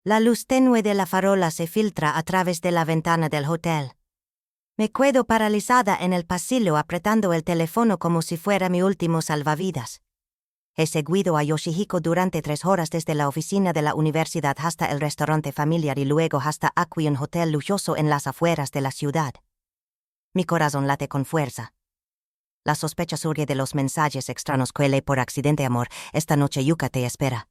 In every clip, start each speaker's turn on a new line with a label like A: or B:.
A: La luz tenue de la farola se filtra a través de la ventana del hotel. Me quedo paralizada en el pasillo apretando el teléfono como si fuera mi último salvavidas. He seguido a Yoshihiko durante 3 horas desde la oficina de la universidad hasta el restaurante familiar y luego hasta Akui, un hotel lujoso en las afueras de la ciudad. Mi corazón late con fuerza. La sospecha surge de los mensajes extraños que leí por accidente. Amor, esta noche Yuka te espera.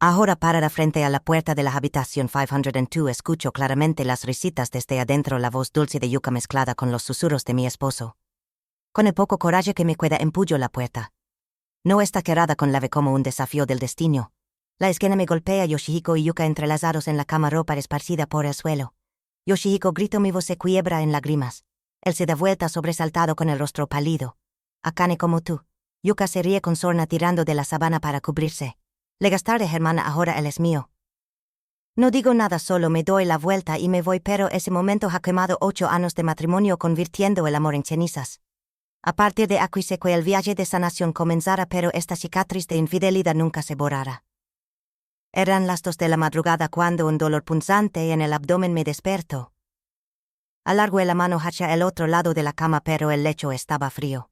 A: Ahora parada frente a la puerta de la habitación 502 escucho claramente las risitas desde adentro, la voz dulce de Yuka mezclada con los susurros de mi esposo. Con el poco coraje que me queda empujo la puerta. No está cerrada con la ve como un desafío del destino. La esquina me golpea, Yoshihiko y Yuka entrelazados en la cama, ropa esparcida por el suelo. Yoshihiko grito, mi voz se quiebra en lágrimas. Él se da vuelta sobresaltado con el rostro pálido. Akane, como tú. Yuka se ríe con sorna tirando de la sábana para cubrirse. Llegas tarde, hermana, ahora él es mío. No digo nada, solo me doy la vuelta y me voy, pero ese momento ha quemado 8 años de matrimonio, convirtiendo el amor en cenizas. A partir de aquí sé que el viaje de sanación comenzará, pero esta cicatriz de infidelidad nunca se borrará. Eran las 2 de la madrugada cuando un dolor punzante en el abdomen me despertó. Alargué la mano hacia el otro lado de la cama, pero el lecho estaba frío.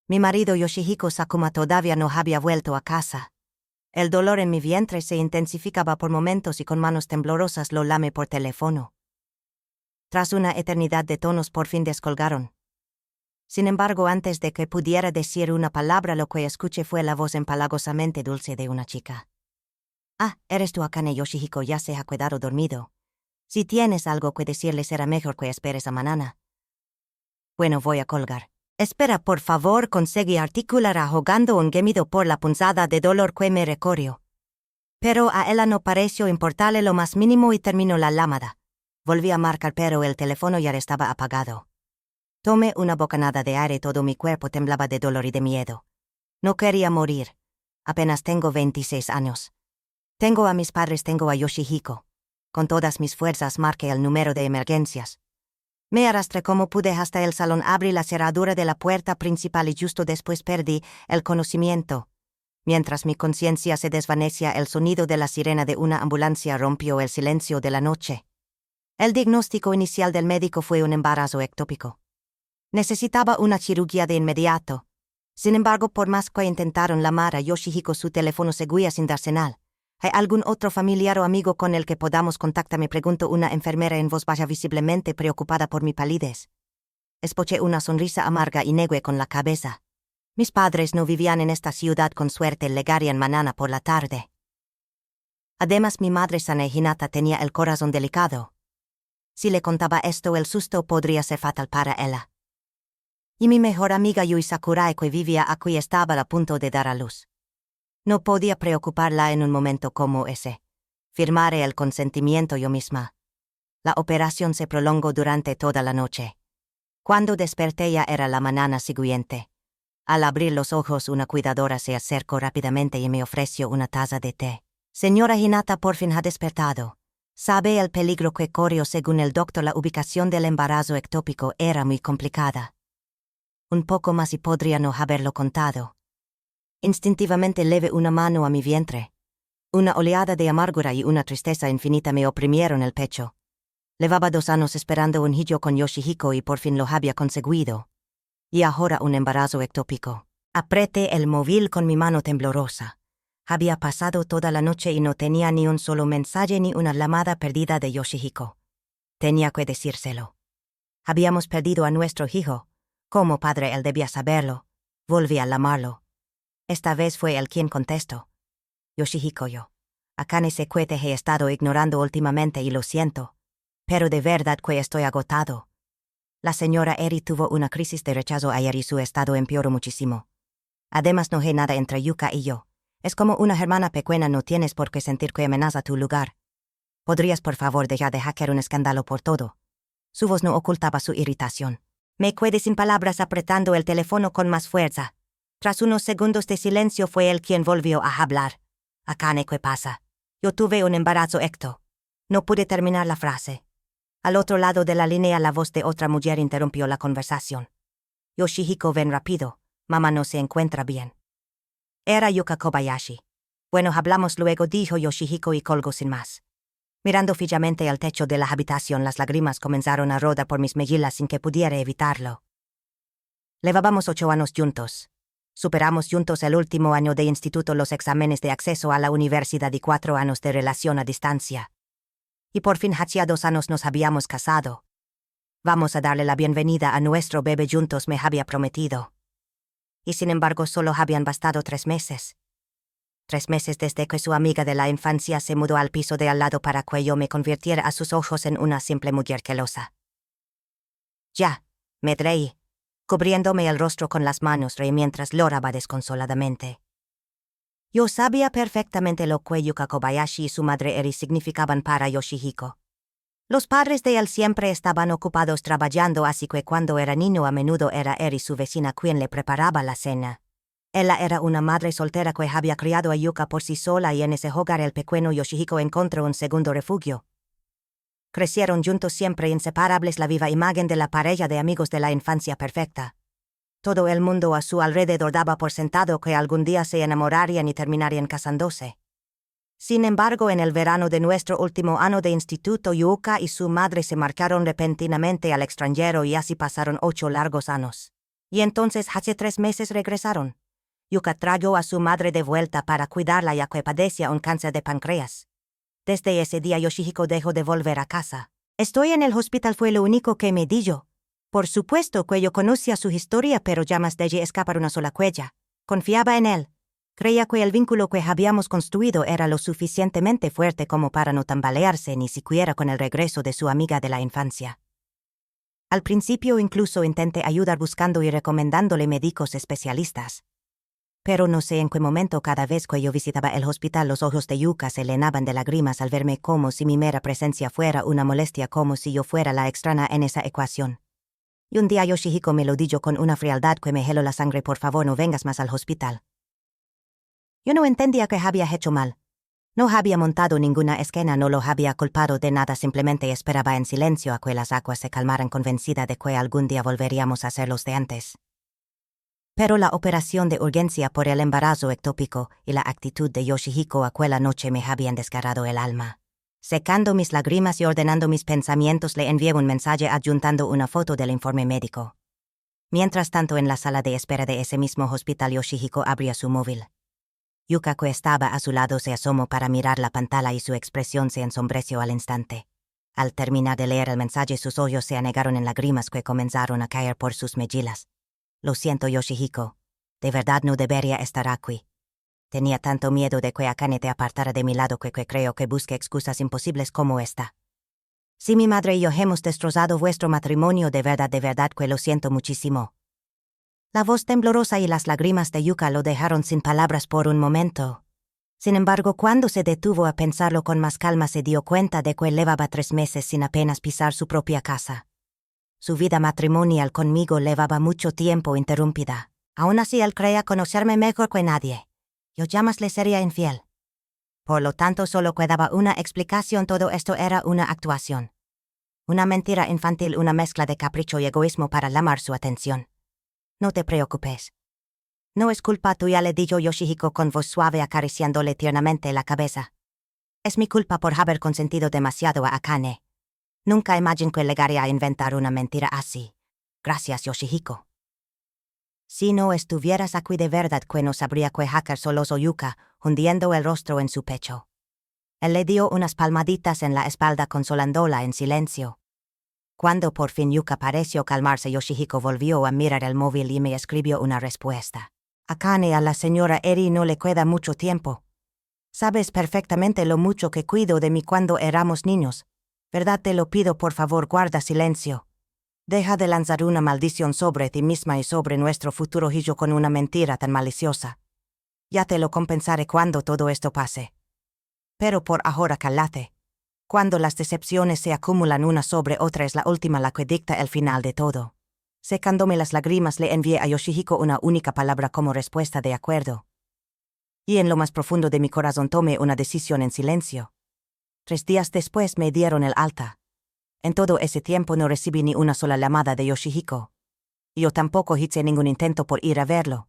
A: Mi marido Yoshihiko Sakuma todavía no había vuelto a casa. El dolor en mi vientre se intensificaba por momentos y con manos temblorosas lo llamé por teléfono. Tras una eternidad de tonos por fin descolgaron. Sin embargo, antes de que pudiera decir una palabra, lo que escuché fue la voz empalagosamente dulce de una chica. Ah, eres tú, Akane. Yoshihiko ya se ha quedado dormido. Si tienes algo que decirle, será mejor que esperes a mañana. Bueno, voy a colgar. Espera, por favor, conseguí articular ahogando un gemido por la punzada de dolor que me recorrió. Pero a ella no pareció importarle lo más mínimo y terminó la llamada. Volví a marcar, pero el teléfono ya estaba apagado. Tomé una bocanada de aire, todo mi cuerpo temblaba de dolor y de miedo. No quería morir. Apenas tengo 26 años. Tengo a mis padres, tengo a Yoshihiko. Con todas mis fuerzas marqué el número de emergencias. Me arrastré como pude hasta el salón, abrí la cerradura de la puerta principal y justo después perdí el conocimiento. Mientras mi conciencia se desvanecía, el sonido de la sirena de una ambulancia rompió el silencio de la noche. El diagnóstico inicial del médico fue un embarazo ectópico. Necesitaba una cirugía de inmediato. Sin embargo, por más que intentaron llamar a Yoshihiko, su teléfono seguía sin dar señal. ¿Hay algún otro familiar o amigo con el que podamos contactar?, me preguntó una enfermera en voz baja, visiblemente preocupada por mi palidez. Esboché una sonrisa amarga y negué con la cabeza. Mis padres no vivían en esta ciudad, con suerte llegarían mañana por la tarde. Además, mi madre Sane Hinata tenía el corazón delicado. Si le contaba esto, el susto podría ser fatal para ella. Y mi mejor amiga Yui Sakurai, que vivía aquí, estaba a punto de dar a luz. No podía preocuparla en un momento como ese. Firmaré el consentimiento yo misma. La operación se prolongó durante toda la noche. Cuando desperté ya era la mañana siguiente. Al abrir los ojos, una cuidadora se acercó rápidamente y me ofreció una taza de té. Señora Hinata, por fin ha despertado. Sabe el peligro que corrió. Según el doctor, la ubicación del embarazo ectópico era muy complicada. Un poco más y podría no haberlo contado. Instintivamente levé una mano a mi vientre. Una oleada de amargura y una tristeza infinita me oprimieron el pecho. Llevaba 2 años esperando un hijo con Yoshihiko y por fin lo había conseguido. Y ahora un embarazo ectópico. Apreté el móvil con mi mano temblorosa. Había pasado toda la noche y no tenía ni un solo mensaje ni una llamada perdida de Yoshihiko. Tenía que decírselo. Habíamos perdido a nuestro hijo. Como padre él debía saberlo. Volví a llamarlo. Esta vez fue él quien contestó. Yoshihiko, yo. Akane sé que te he estado ignorando últimamente y lo siento. Pero de verdad que estoy agotado. La señora Eri tuvo una crisis de rechazo ayer y su estado empeoró muchísimo. Además, no hay nada entre Yuka y yo. Es como una hermana pequeña, no tienes por qué sentir que amenaza tu lugar. ¿Podrías por favor dejar de hackear un escándalo por todo? Su voz no ocultaba su irritación. Me quedé sin palabras, apretando el teléfono con más fuerza. Tras unos segundos de silencio fue él quien volvió a hablar. Akane, ¿qué pasa? Yo tuve un embarazo ecto. No pude terminar la frase. Al otro lado de la línea, la voz de otra mujer interrumpió la conversación. Yoshihiko, ven rápido. Mamá no se encuentra bien. Era Yuka Kobayashi. Bueno, hablamos luego, dijo Yoshihiko y colgó sin más. Mirando fijamente al techo de la habitación, las lágrimas comenzaron a rodar por mis mejillas sin que pudiera evitarlo. Llevábamos 8 años juntos. Superamos juntos el último año de instituto, los exámenes de acceso a la universidad y 4 años de relación a distancia. Y por fin hacía 2 años nos habíamos casado. Vamos a darle la bienvenida a nuestro bebé juntos, me había prometido. Y sin embargo solo habían bastado 3 meses. 3 meses desde que su amiga de la infancia se mudó al piso de al lado para que yo me convirtiera a sus ojos en una simple mujer celosa. Ya, me reí, cubriéndome el rostro con las manos mientras lloraba desconsoladamente. Yo sabía perfectamente lo que Yuka Kobayashi y su madre Eri significaban para Yoshihiko. Los padres de él siempre estaban ocupados trabajando, así que cuando era niño a menudo era Eri su vecina quien le preparaba la cena. Ella era una madre soltera que había criado a Yuka por sí sola y en ese hogar el pequeño Yoshihiko encontró un segundo refugio. Crecieron juntos siempre inseparables, la viva imagen de la pareja de amigos de la infancia perfecta. Todo el mundo a su alrededor daba por sentado que algún día se enamorarían y terminarían casándose. Sin embargo, en el verano de nuestro último año de instituto, Yuka y su madre se marcharon repentinamente al extranjero y así pasaron 8 largos años. Y entonces hace 3 meses regresaron. Yuka trajo a su madre de vuelta para cuidarla ya que padecía un cáncer de páncreas. Desde ese día Yoshihiko dejó de volver a casa. Estoy en el hospital fue lo único que me dijo. Por supuesto que yo conocía su historia, pero jamás dejé escapar una sola huella. Confiaba en él. Creía que el vínculo que habíamos construido era lo suficientemente fuerte como para no tambalearse ni siquiera con el regreso de su amiga de la infancia. Al principio incluso intenté ayudar buscando y recomendándole médicos especialistas. Pero no sé en qué momento cada vez que yo visitaba el hospital los ojos de Yuka se llenaban de lágrimas al verme, como si mi mera presencia fuera una molestia, como si yo fuera la extraña en esa ecuación. Y un día Yoshihiko me lo dijo con una frialdad que me heló la sangre: por favor no vengas más al hospital. Yo no entendía que había hecho mal. No había montado ninguna escena, no lo había culpado de nada, simplemente esperaba en silencio a que las aguas se calmaran, convencida de que algún día volveríamos a ser los de antes. Pero la operación de urgencia por el embarazo ectópico y la actitud de Yoshihiko aquella noche me habían desgarrado el alma. Secando mis lágrimas y ordenando mis pensamientos, le envié un mensaje adjuntando una foto del informe médico. Mientras tanto, en la sala de espera de ese mismo hospital, Yoshihiko abría su móvil. Yuka, que estaba a su lado, se asomó para mirar la pantalla y su expresión se ensombreció al instante. Al terminar de leer el mensaje, sus ojos se anegaron en lágrimas que comenzaron a caer por sus mejillas. Lo siento, Yoshihiko. De verdad no debería estar aquí. Tenía tanto miedo de que Akane te apartara de mi lado que creo que busque excusas imposibles como esta. Si mi madre y yo hemos destrozado vuestro matrimonio, de verdad que lo siento muchísimo. La voz temblorosa y las lágrimas de Yuka lo dejaron sin palabras por un momento. Sin embargo, cuando se detuvo a pensarlo con más calma, se dio cuenta de que llevaba 3 meses sin apenas pisar su propia casa. Su vida matrimonial conmigo llevaba mucho tiempo interrumpida. Aún así, él creía conocerme mejor que nadie. Yo jamás le sería infiel. Por lo tanto, solo quedaba una explicación: todo esto era una actuación. Una mentira infantil, una mezcla de capricho y egoísmo para llamar su atención. No te preocupes. No es culpa tuya, le dijo Yoshihiko con voz suave, acariciándole tiernamente la cabeza. Es mi culpa por haber consentido demasiado a Akane. Nunca imaginé que llegaría a inventar una mentira así. Gracias, Yoshihiko. Si no estuvieras aquí, de verdad que no sabría qué hacer, solozó Yuka, hundiendo el rostro en su pecho. Él le dio unas palmaditas en la espalda, consolándola en silencio. Cuando por fin Yuka pareció calmarse, Yoshihiko volvió a mirar el móvil y me escribió una respuesta. Akane, a la señora Eri no le queda mucho tiempo. Sabes perfectamente lo mucho que cuido de mí cuando éramos niños. ¿Verdad? Te lo pido, por favor, guarda silencio. Deja de lanzar una maldición sobre ti misma y sobre nuestro futuro hijo con una mentira tan maliciosa. Ya te lo compensaré cuando todo esto pase. Pero por ahora cállate. Cuando las decepciones se acumulan una sobre otra, es la última la que dicta el final de todo. Secándome las lágrimas, le envié a Yoshihiko una única palabra como respuesta de acuerdo. Y en lo más profundo de mi corazón tomé una decisión en silencio. 3 días después me dieron el alta. En todo ese tiempo no recibí ni una sola llamada de Yoshihiko. Yo tampoco hice ningún intento por ir a verlo.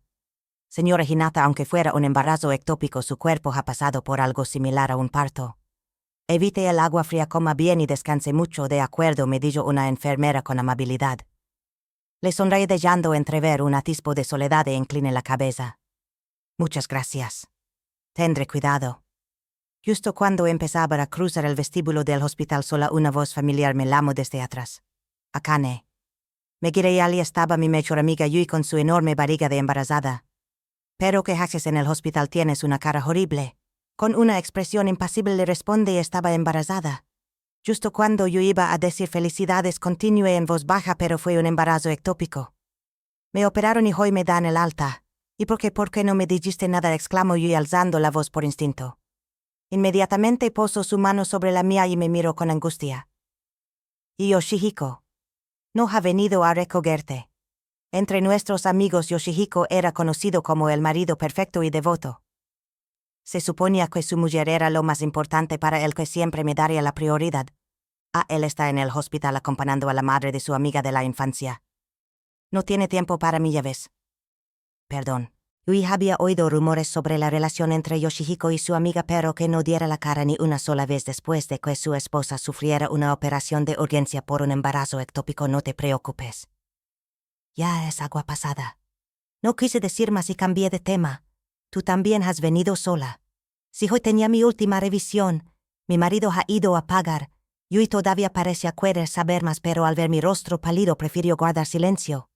A: Señora Hinata, aunque fuera un embarazo ectópico, su cuerpo ha pasado por algo similar a un parto. Evite el agua fría, coma bien y descanse mucho. De acuerdo, me dijo una enfermera con amabilidad. Le sonreí dejando entrever un atisbo de soledad e incliné la cabeza. Muchas gracias. Tendré cuidado. Justo cuando empezaba a cruzar el vestíbulo del hospital sola, una voz familiar me llamó desde atrás. Akane. Me giré y allí estaba mi mejor amiga Yui con su enorme barriga de embarazada. Pero ¿qué haces en el hospital? Tienes una cara horrible. Con una expresión impasible le responde: estaba embarazada. Justo cuando yo iba a decir felicidades, continué en voz baja: pero fue un embarazo ectópico. Me operaron y hoy me dan el alta. ¿Y por qué no me dijiste nada?, exclamó Yui alzando la voz por instinto. Inmediatamente posó su mano sobre la mía y me miró con angustia. ¿Y Yoshihiko? No ha venido a recogerte. Entre nuestros amigos, Yoshihiko era conocido como el marido perfecto y devoto. Se suponía que su mujer era lo más importante para él, que siempre me daría la prioridad. Él está en el hospital acompañando a la madre de su amiga de la infancia. No tiene tiempo para mí, ya ves. Perdón. Yui había oído rumores sobre la relación entre Yoshihiko y su amiga, pero que no diera la cara ni una sola vez después de que su esposa sufriera una operación de urgencia por un embarazo ectópico. No te preocupes. Ya es agua pasada. No quise decir más y cambié de tema. Tú también has venido sola. Si hoy tenía mi última revisión, mi marido ha ido a pagar. Yui todavía parecía querer saber más, pero al ver mi rostro pálido prefirió guardar silencio.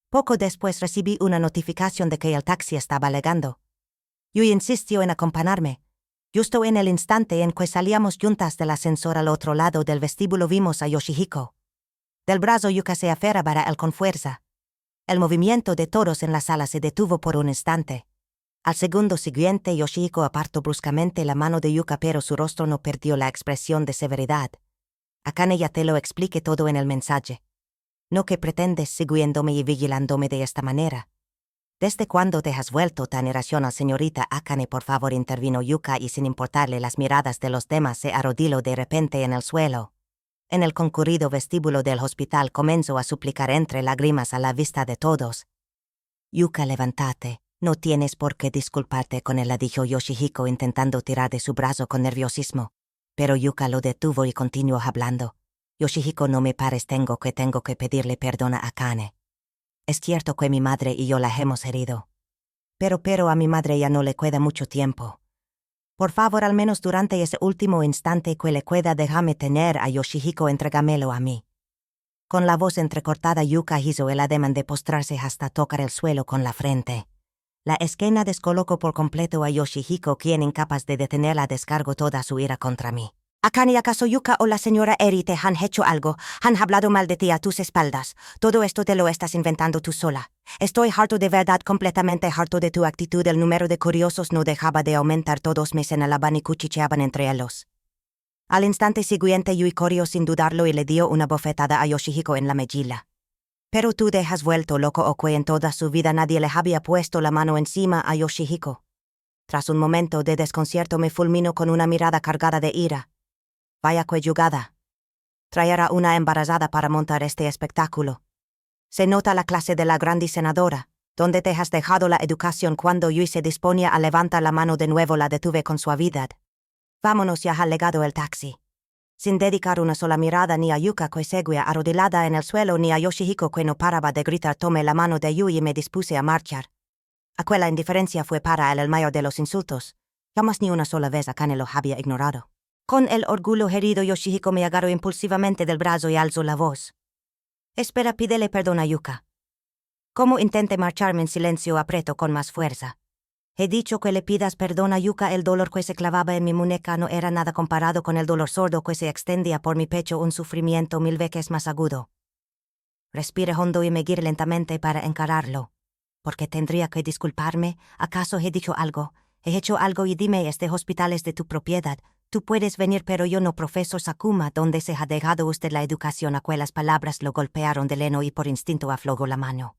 A: Poco después recibí una notificación de que el taxi estaba llegando. Yui insistió en acompañarme. Justo en el instante en que salíamos juntas del ascensor al otro lado del vestíbulo, vimos a Yoshihiko. Del brazo Yuka se aferraba a él con fuerza. El movimiento de todos en la sala se detuvo por un instante. Al segundo siguiente, Yoshihiko apartó bruscamente la mano de Yuka, pero su rostro no perdió la expresión de severidad. Akane, ya te lo expliqué todo en el mensaje. ¿No que pretendes siguiéndome y vigilándome de esta manera? ¿Desde cuándo te has vuelto tan irracional, señorita Akane? Por favor, intervino Yuka, y sin importarle las miradas de los demás se arrodilló de repente en el suelo. En el concurrido vestíbulo del hospital comenzó a suplicar entre lágrimas a la vista de todos. Yuka, levántate. No tienes por qué disculparte con él, dijo Yoshihiko intentando tirar de su brazo con nerviosismo. Pero Yuka lo detuvo y continuó hablando. Yoshihiko, no me pares, tengo que pedirle perdón a Akane. Es cierto que mi madre y yo la hemos herido. Pero a mi madre ya no le queda mucho tiempo. Por favor, al menos durante ese último instante que le queda, déjame tener a Yoshihiko, entrégamelo a mí. Con la voz entrecortada, Yuka hizo el ademán de postrarse hasta tocar el suelo con la frente. La escena descolocó por completo a Yoshihiko, quien, incapaz de detenerla, descargó toda su ira contra mí. Akane, ¿acaso Yuka o la señora Eri te han hecho algo? ¿Han hablado mal de ti a tus espaldas? Todo esto te lo estás inventando tú sola. Estoy harto, de verdad, completamente harto de tu actitud. El número de curiosos no dejaba de aumentar. Todos me señalaban y cuchicheaban entre ellos. Al instante siguiente, Yui corrió sin dudarlo y le dio una bofetada a Yoshihiko en la mejilla. ¿Pero tú te has vuelto loco o que en toda su vida nadie le había puesto la mano encima a Yoshihiko? Tras un momento de desconcierto me fulminó con una mirada cargada de ira. Vaya que jugada. Traer a una embarazada para montar este espectáculo. Se nota la clase de la gran diseñadora. ¿Dónde te has dejado la educación? Cuando Yui se disponía a levantar la mano de nuevo, la detuve con suavidad. Vámonos, ya ha llegado el taxi. Sin dedicar una sola mirada ni a Yuka, que seguía arrodillada en el suelo, ni a Yoshihiko, que no paraba de gritar, tomé la mano de Yui y me dispuse a marchar. Aquella indiferencia fue para él el mayor de los insultos. Jamás ni una sola vez Akane lo había ignorado. Con el orgullo herido, Yoshihiko me agarró impulsivamente del brazo y alzó la voz. Espera, pídele perdón a Yuka. Como intenté marcharme en silencio, apretó con más fuerza. He dicho que le pidas perdón a Yuka. El dolor que se clavaba en mi muñeca no era nada comparado con el dolor sordo que se extendía por mi pecho, un sufrimiento 1000 veces más agudo. Respiré hondo y me giré lentamente para encararlo. ¿Por qué tendría que disculparme? ¿Acaso he dicho algo? He hecho algo? Y dime, este hospital es de tu propiedad. Tú puedes venir, pero yo no. Profesor Sakuma, ¿dónde se ha dejado usted la educación? Aquellas palabras lo golpearon de lleno y por instinto aflojó la mano.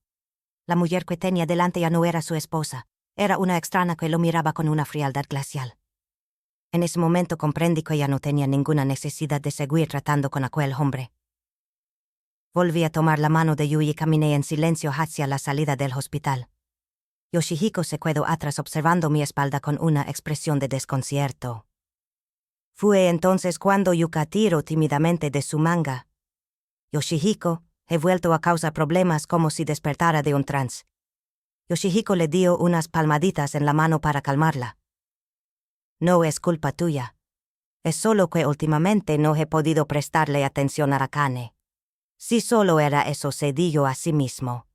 A: La mujer que tenía delante ya no era su esposa. Era una extraña que lo miraba con una frialdad glacial. En ese momento comprendí que ya no tenía ninguna necesidad de seguir tratando con aquel hombre. Volví a tomar la mano de Yui y caminé en silencio hacia la salida del hospital. Yoshihiko se quedó atrás observando mi espalda con una expresión de desconcierto. Fue entonces cuando Yuka tiró tímidamente de su manga. Yoshihiko, he vuelto a causar problemas como si despertara de un trance. Yoshihiko le dio unas palmaditas en la mano para calmarla. No es culpa tuya. Es solo que últimamente no he podido prestarle atención a Akane. Si solo era eso, se dijo a sí mismo.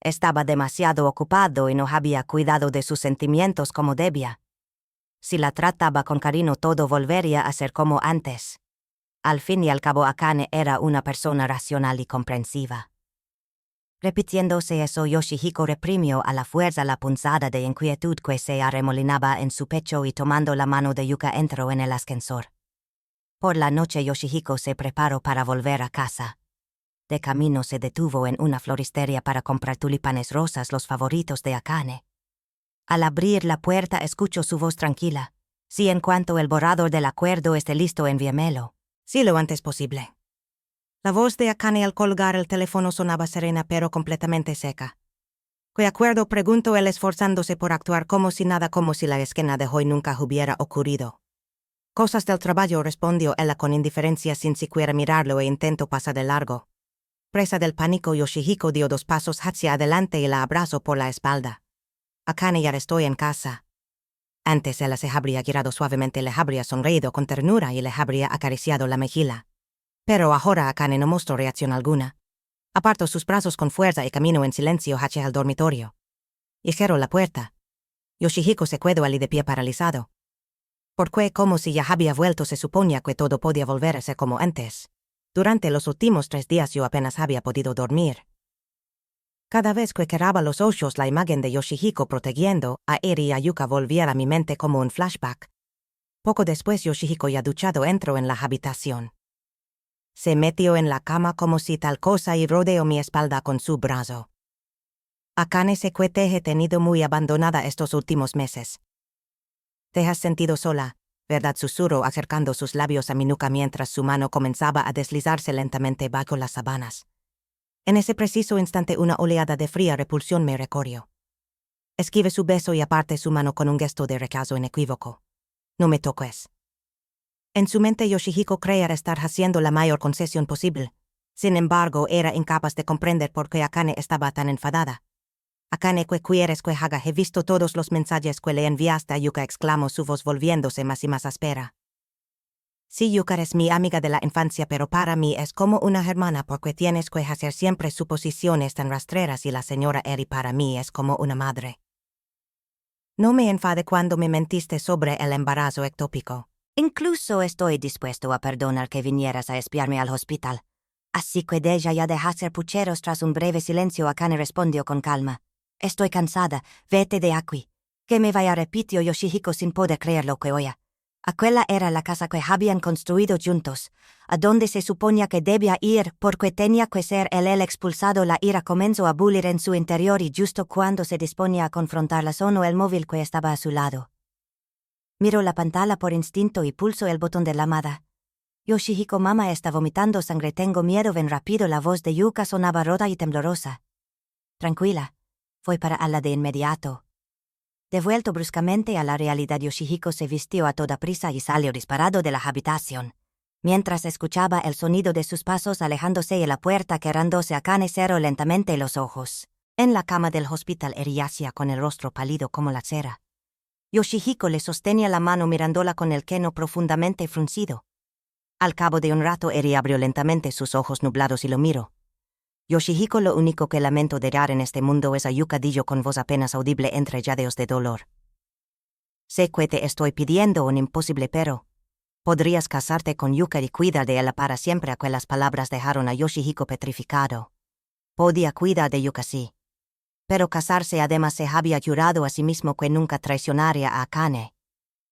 A: Estaba demasiado ocupado y no había cuidado de sus sentimientos como debía. Si la trataba con cariño, todo volvería a ser como antes. Al fin y al cabo, Akane era una persona racional y comprensiva. Repitiéndose eso, Yoshihiko reprimió a la fuerza la punzada de inquietud que se arremolinaba en su pecho y tomando la mano de Yuka entró en el ascensor. Por la noche Yoshihiko se preparó para volver a casa. De camino se detuvo en una floristería para comprar tulipanes rosas, los favoritos de Akane. Al abrir la puerta escuchó su voz tranquila. Si en cuanto el borrador del acuerdo esté listo, envíamelo. Sí, lo antes posible. La voz de Akane al colgar el teléfono sonaba serena pero completamente seca. ¿Qué acuerdo?, preguntó él, esforzándose por actuar como si nada, como si la escena de hoy nunca hubiera ocurrido. Cosas del trabajo, respondió ella con indiferencia sin siquiera mirarlo e intentó pasar de largo. Presa del pánico, Yoshihiko dio 2 pasos hacia adelante y la abrazó por la espalda. Akane, ya estoy en casa. Antes ella se habría girado suavemente, le habría sonreído con ternura y le habría acariciado la mejilla. Pero ahora Akane no mostró reacción alguna. Apartó sus brazos con fuerza y caminó en silencio hacia el dormitorio. Y cerró la puerta. Yoshihiko se quedó allí de pie paralizado. Porque, como si ya había vuelto, se suponía que todo podía volver a ser como antes. Durante los últimos 3 días yo apenas había podido dormir. Cada vez que cerraba los ojos, la imagen de Yoshihiko protegiendo a Eri y a Yuka volvía a mi mente como un flashback. Poco después, Yoshihiko, ya duchado, entró en la habitación. Se metió en la cama como si tal cosa y rodeó mi espalda con su brazo. Akane, sé que te he tenido muy abandonada estos últimos meses. Te has sentido sola, ¿verdad?, susurró acercando sus labios a mi nuca mientras su mano comenzaba a deslizarse lentamente bajo las sábanas. En ese preciso instante una oleada de fría repulsión me recorrió. Esquivé su beso y aparté su mano con un gesto de rechazo inequívoco. No me toques. En su mente Yoshihiko creía estar haciendo la mayor concesión posible. Sin embargo, era incapaz de comprender por qué Akane estaba tan enfadada. Akane, ¿qué quieres que haga? He visto todos los mensajes que le enviaste a Yuka, exclamó, su voz volviéndose más y más áspera. Sí, Yuka es mi amiga de la infancia, pero para mí es como una hermana porque tienes que hacer siempre suposiciones tan rastreras y la señora Eri para mí es como una madre. No me enfade cuando me mentiste sobre el embarazo ectópico. Incluso estoy dispuesto a perdonar que vinieras a espiarme al hospital. Así que deja ya de hacer pucheros. Tras un breve silencio, Akane respondió con calma. Estoy cansada, vete de aquí. Que me vaya, repitió Yoshihiko sin poder creer lo que oía. Aquella era la casa que habían construido juntos, a donde se suponía que debía ir porque tenía que ser él expulsado. La ira comenzó a bulir en su interior y justo cuando se disponía a confrontarla sonó el móvil que estaba a su lado. Miró la pantalla por instinto y pulsó el botón de llamada. Yoshihiko, mamá está vomitando sangre, tengo miedo, ven rápido. La voz de Yuka sonaba rota y temblorosa. Tranquila, fue para Ala de inmediato. Devuelto bruscamente a la realidad, Yoshihiko se vistió a toda prisa y salió disparado de la habitación. Mientras escuchaba el sonido de sus pasos alejándose y la puerta cerrándose, Akane cerró lentamente los ojos. En la cama del hospital, Eri yacía con el rostro pálido como la cera. Yoshihiko le sostenía la mano mirándola con el ceño profundamente fruncido. Al cabo de un rato, Eri abrió lentamente sus ojos nublados y lo miró. Yoshihiko, lo único que lamento de dar en este mundo es a Yuka, dijo con voz apenas audible entre jadeos de dolor. Sé que te estoy pidiendo un imposible, pero podrías casarte con Yuka y cuidar de ella para siempre. Aquellas palabras dejaron a Yoshihiko petrificado. Podía cuidar de Yuka, sí. Pero casarse, además, se había jurado a sí mismo que nunca traicionaría a Akane.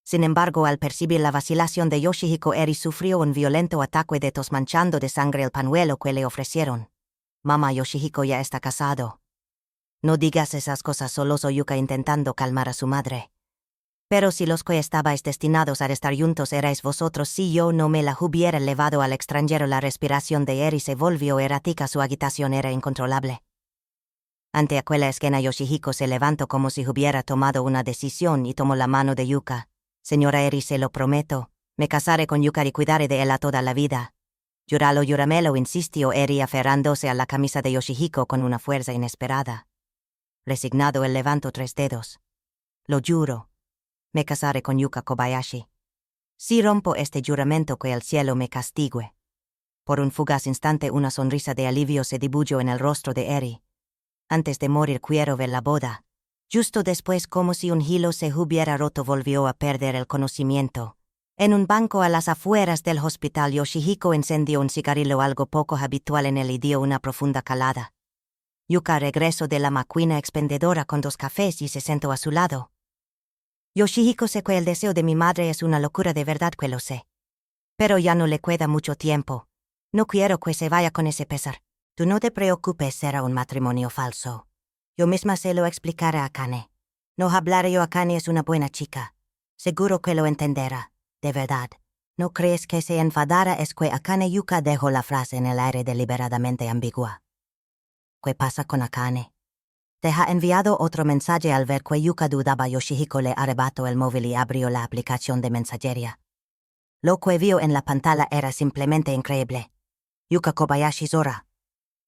A: Sin embargo, al percibir la vacilación de Yoshihiko, Eri sufrió un violento ataque de tos, manchando de sangre el pañuelo que le ofrecieron. Mamá, Yoshihiko ya está casado. No digas esas cosas, solozó Yuka intentando calmar a su madre. Pero si los que estabais destinados a estar juntos erais vosotros, si yo no me la hubiera llevado al extranjero. La respiración de Eri se volvió errática, su agitación era incontrolable. Ante aquella escena, Yoshihiko se levantó como si hubiera tomado una decisión y tomó la mano de Yuka. Señora Eri, se lo prometo, Me casaré con Yuka y cuidaré de ella toda la vida. Juralo Yuramelo, insistió Eri aferrándose a la camisa de Yoshihiko con una fuerza inesperada. Resignado, él levantó 3 dedos. Lo juro. Me casaré con Yuka Kobayashi. Si rompo este juramento, que el cielo me castigue. Por un fugaz instante una sonrisa de alivio se dibujó en el rostro de Eri. Antes de morir quiero ver la boda. Justo después, como si un hilo se hubiera roto, volvió a perder el conocimiento. En un banco a las afueras del hospital, Yoshihiko encendió un cigarrillo algo poco habitual en él y dio una profunda calada. Yuka regresó de la máquina expendedora con 2 cafés y se sentó a su lado. Yoshihiko, sé que el deseo de mi madre es una locura, de verdad que lo sé. Pero ya no le queda mucho tiempo. No quiero que se vaya con ese pesar. Tú no te preocupes, será un matrimonio falso. Yo misma se lo explicaré a Akane. No hablaré yo, Akane es una buena chica. Seguro que lo entenderá, de verdad. ¿No crees que se enfadará? Es que Akane. Yuka dejó la frase en el aire deliberadamente ambigua. ¿Qué pasa con Akane? Te ha enviado otro mensaje. Al ver que Yuka dudaba, Yoshihiko le arrebató el móvil y abrió la aplicación de mensajería. Lo que vio en la pantalla era simplemente increíble. Yuka Kobayashi Zora.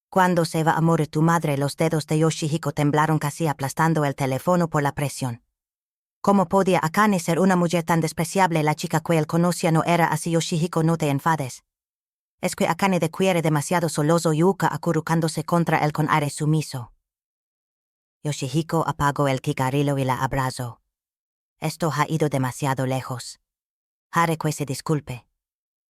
A: Cuando se va a morir tu madre, los dedos de Yoshihiko temblaron, casi aplastando el teléfono por la presión. ¿Cómo podía Akane ser una mujer tan despreciable? La chica que él conocía no era así. Yoshihiko, no te enfades. Es que Akane te quiere demasiado. Soloso Yuka, acurrucándose contra él con aire sumiso. Yoshihiko apagó el cigarrillo y la abrazó. Esto ha ido demasiado lejos. Haré que se disculpe.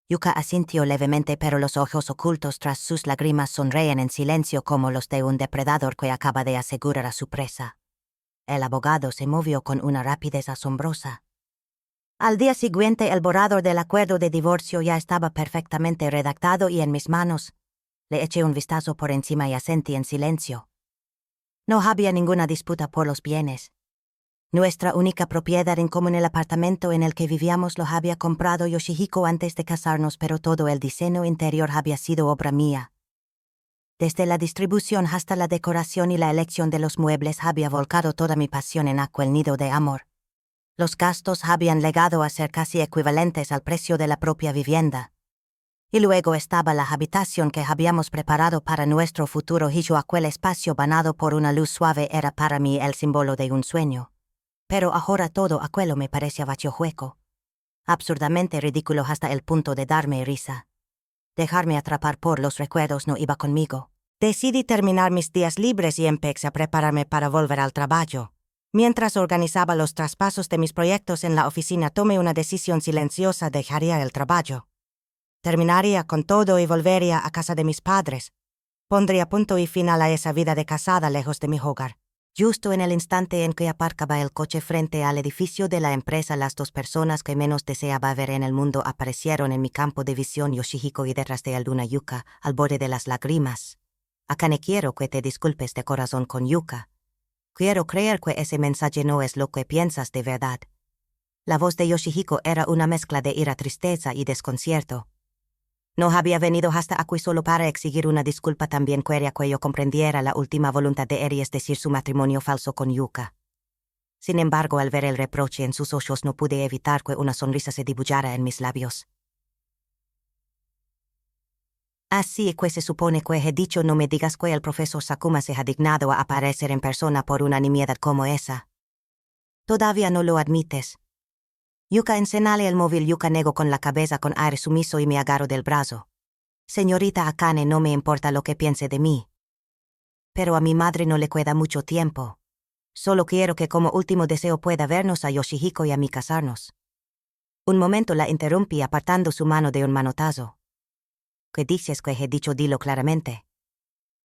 A: Yuka asintió levemente, pero los ojos ocultos tras sus lágrimas sonreían en silencio como los de un depredador que acaba de asegurar a su presa. El abogado se movió con una rapidez asombrosa. Al día siguiente, el borrador del acuerdo de divorcio ya estaba perfectamente redactado y en mis manos. Le eché un vistazo por encima y asentí en silencio. No había ninguna disputa por los bienes. Nuestra única propiedad en común, el apartamento en el que vivíamos, lo había comprado Yoshihiko antes de casarnos, pero todo el diseño interior había sido obra mía. Desde la distribución hasta la decoración y la elección de los muebles, había volcado toda mi pasión en aquel nido de amor. Los gastos habían llegado a ser casi equivalentes al precio de la propia vivienda. Y luego estaba la habitación que habíamos preparado para nuestro futuro hijo. Aquel espacio banado por una luz suave era para mí el símbolo de un sueño. Pero ahora todo aquello me parecía vacío, hueco. Absurdamente ridículo hasta el punto de darme risa. Dejarme atrapar por los recuerdos no iba conmigo. Decidí terminar mis días libres y empecé a prepararme para volver al trabajo. Mientras organizaba los traspasos de mis proyectos en la oficina, tomé una decisión silenciosa: dejaría el trabajo. Terminaría con todo y volvería a casa de mis padres. Pondría punto y final a esa vida de casada lejos de mi hogar. Justo en el instante en que aparcaba el coche frente al edificio de la empresa, las 2 personas que menos deseaba ver en el mundo aparecieron en mi campo de visión: Yoshihiko y detrás de él una Yuka, al borde de las lágrimas. Akane, quiero que te disculpes de corazón con Yuka. Quiero creer que ese mensaje no es lo que piensas de verdad. La voz de Yoshihiko era una mezcla de ira, tristeza y desconcierto. No había venido hasta aquí solo para exigir una disculpa. También quería que yo comprendiera la última voluntad de Eri, es decir, su matrimonio falso con Yuka. Sin embargo, al ver el reproche en sus ojos, no pude evitar que una sonrisa se dibujara en mis labios. Así que se supone que he dicho: no me digas que el profesor Sakuma se ha dignado a aparecer en persona por una nimiedad como esa. Todavía no lo admites. Yuka, enséñale el móvil. Yuka negó con la cabeza con aire sumiso y me agarró del brazo. Señorita Akane, no me importa lo que piense de mí. Pero a mi madre no le queda mucho tiempo. Solo quiero que como último deseo pueda vernos a Yoshihiko y a mí casarnos. Un momento, la interrumpí apartando su mano de un manotazo. ¿Qué dices que he dicho? Dilo claramente.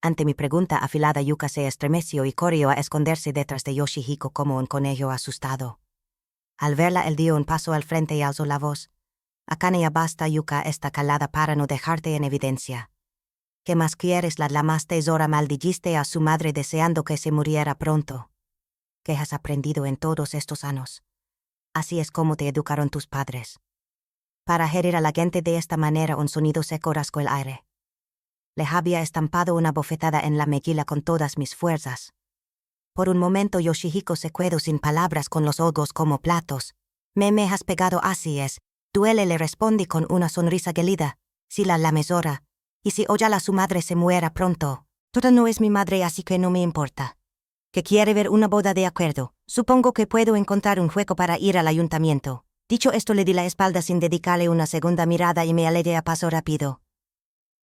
A: Ante mi pregunta afilada, Yuka se estremeció y corrió a esconderse detrás de Yoshihiko como un conejo asustado. Al verla, él dio un paso al frente y alzó la voz. Akane, ya basta. Yuka está calada para no dejarte en evidencia. ¿Qué más quieres? La llamaste Zora, maldijiste a su madre deseando que se muriera pronto. ¿Qué has aprendido en todos estos años? Así es como te educaron tus padres. Para herir a la gente de esta manera. Un sonido seco rascó el aire. Le había estampado una bofetada en la mejilla con todas mis fuerzas. Por un momento Yoshihiko se quedó sin palabras, con los ojos como platos. Me has pegado, así es. Duele, le respondí con una sonrisa gelida. Si la lamesora. Y si ojalá su madre se muera pronto. Toda no es mi madre, así que no me importa. Que quiere ver una boda, de acuerdo. Supongo que puedo encontrar un hueco para ir al ayuntamiento. Dicho esto, le di la espalda sin dedicarle una segunda mirada y me alejé a paso rápido.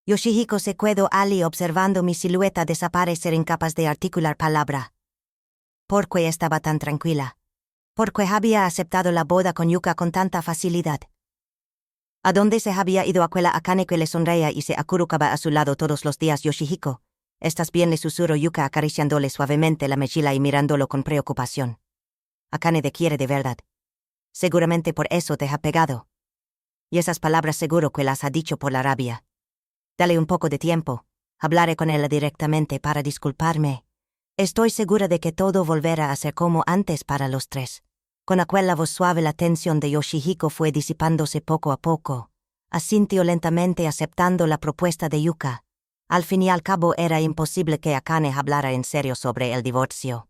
A: Yoshihiko se quedó allí observando mi silueta desaparecer, incapaz de articular palabra. ¿Por qué estaba tan tranquila? ¿Por qué había aceptado la boda con Yuka con tanta facilidad? ¿A dónde se había ido aquella Akane que le sonreía y se acurrucaba a su lado todos los días? Yoshihiko, ¿estás bien?, le susurró Yuka acariciándole suavemente la mejilla y mirándolo con preocupación. Akane te quiere de verdad. Seguramente por eso te ha pegado. Y esas palabras seguro que las ha dicho por la rabia. Dale un poco de tiempo. Hablaré con ella directamente para disculparme. Estoy segura de que todo volverá a ser como antes para los tres. Con aquella voz suave la tensión de Yoshihiko fue disipándose poco a poco. Asintió lentamente aceptando la propuesta de Yuka. Al fin y al cabo era imposible que Akane hablara en serio sobre el divorcio.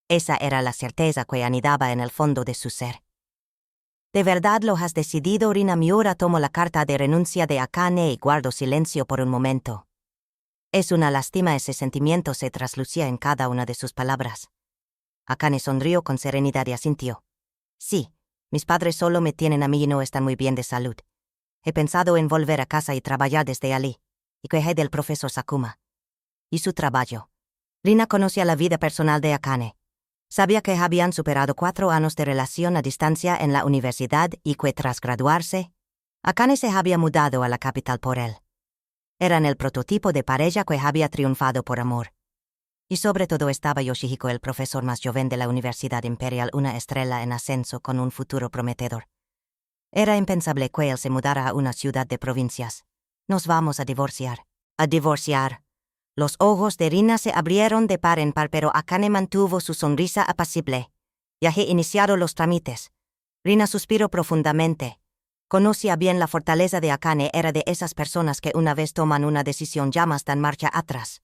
A: Esa era la certeza que anidaba en el fondo de su ser. ¿De verdad lo has decidido? Rina Miura tomó la carta de renuncia de Akane y guardó silencio por un momento. Es una lástima, ese sentimiento se traslucía en cada una de sus palabras. Akane sonrió con serenidad y asintió. Sí, mis padres solo me tienen a mí y no están muy bien de salud. He pensado en volver a casa y trabajar desde allí, y quejé del profesor Sakuma. Y su trabajo. Rina conocía la vida personal de Akane. Sabía que habían superado 4 años de relación a distancia en la universidad y que tras graduarse, Akane se había mudado a la capital por él. Eran el prototipo de pareja que había triunfado por amor. Y sobre todo estaba Yoshihiko, el profesor más joven de la Universidad Imperial, una estrella en ascenso con un futuro prometedor. Era impensable que él se mudara a una ciudad de provincias. Nos vamos a divorciar. A divorciar. Los ojos de Rina se abrieron de par en par, pero Akane mantuvo su sonrisa apacible. Ya he iniciado los trámites. Rina suspiró profundamente. Conocía bien la fortaleza de Akane, era de esas personas que una vez toman una decisión jamás dan marcha atrás.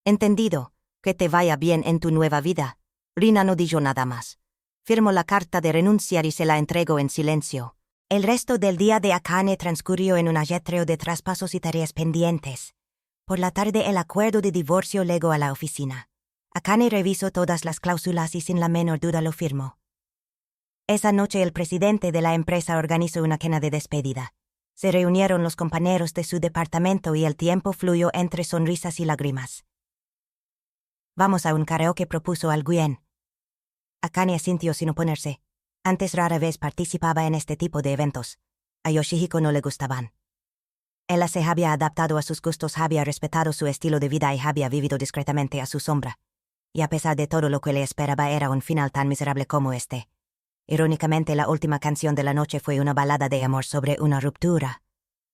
A: Entendido. Que te vaya bien en tu nueva vida. Rina no dijo nada más. Firmó la carta de renunciar y se la entregó en silencio. El resto del día de Akane transcurrió en un ajetreo de traspasos y tareas pendientes. Por la tarde el acuerdo de divorcio llegó a la oficina. Akane revisó todas las cláusulas y sin la menor duda lo firmó. Esa noche el presidente de la empresa organizó una cena de despedida. Se reunieron los compañeros de su departamento y el tiempo fluyó entre sonrisas y lágrimas. Vamos a un karaoke, propuso Alguien. Akane asintió sin oponerse. Antes rara vez participaba en este tipo de eventos. A Yoshihiko no le gustaban. Ella se había adaptado a sus gustos, había respetado su estilo de vida y había vivido discretamente a su sombra. Y a pesar de todo lo que le esperaba era un final tan miserable como este. Irónicamente, la última canción de la noche fue una balada de amor sobre una ruptura.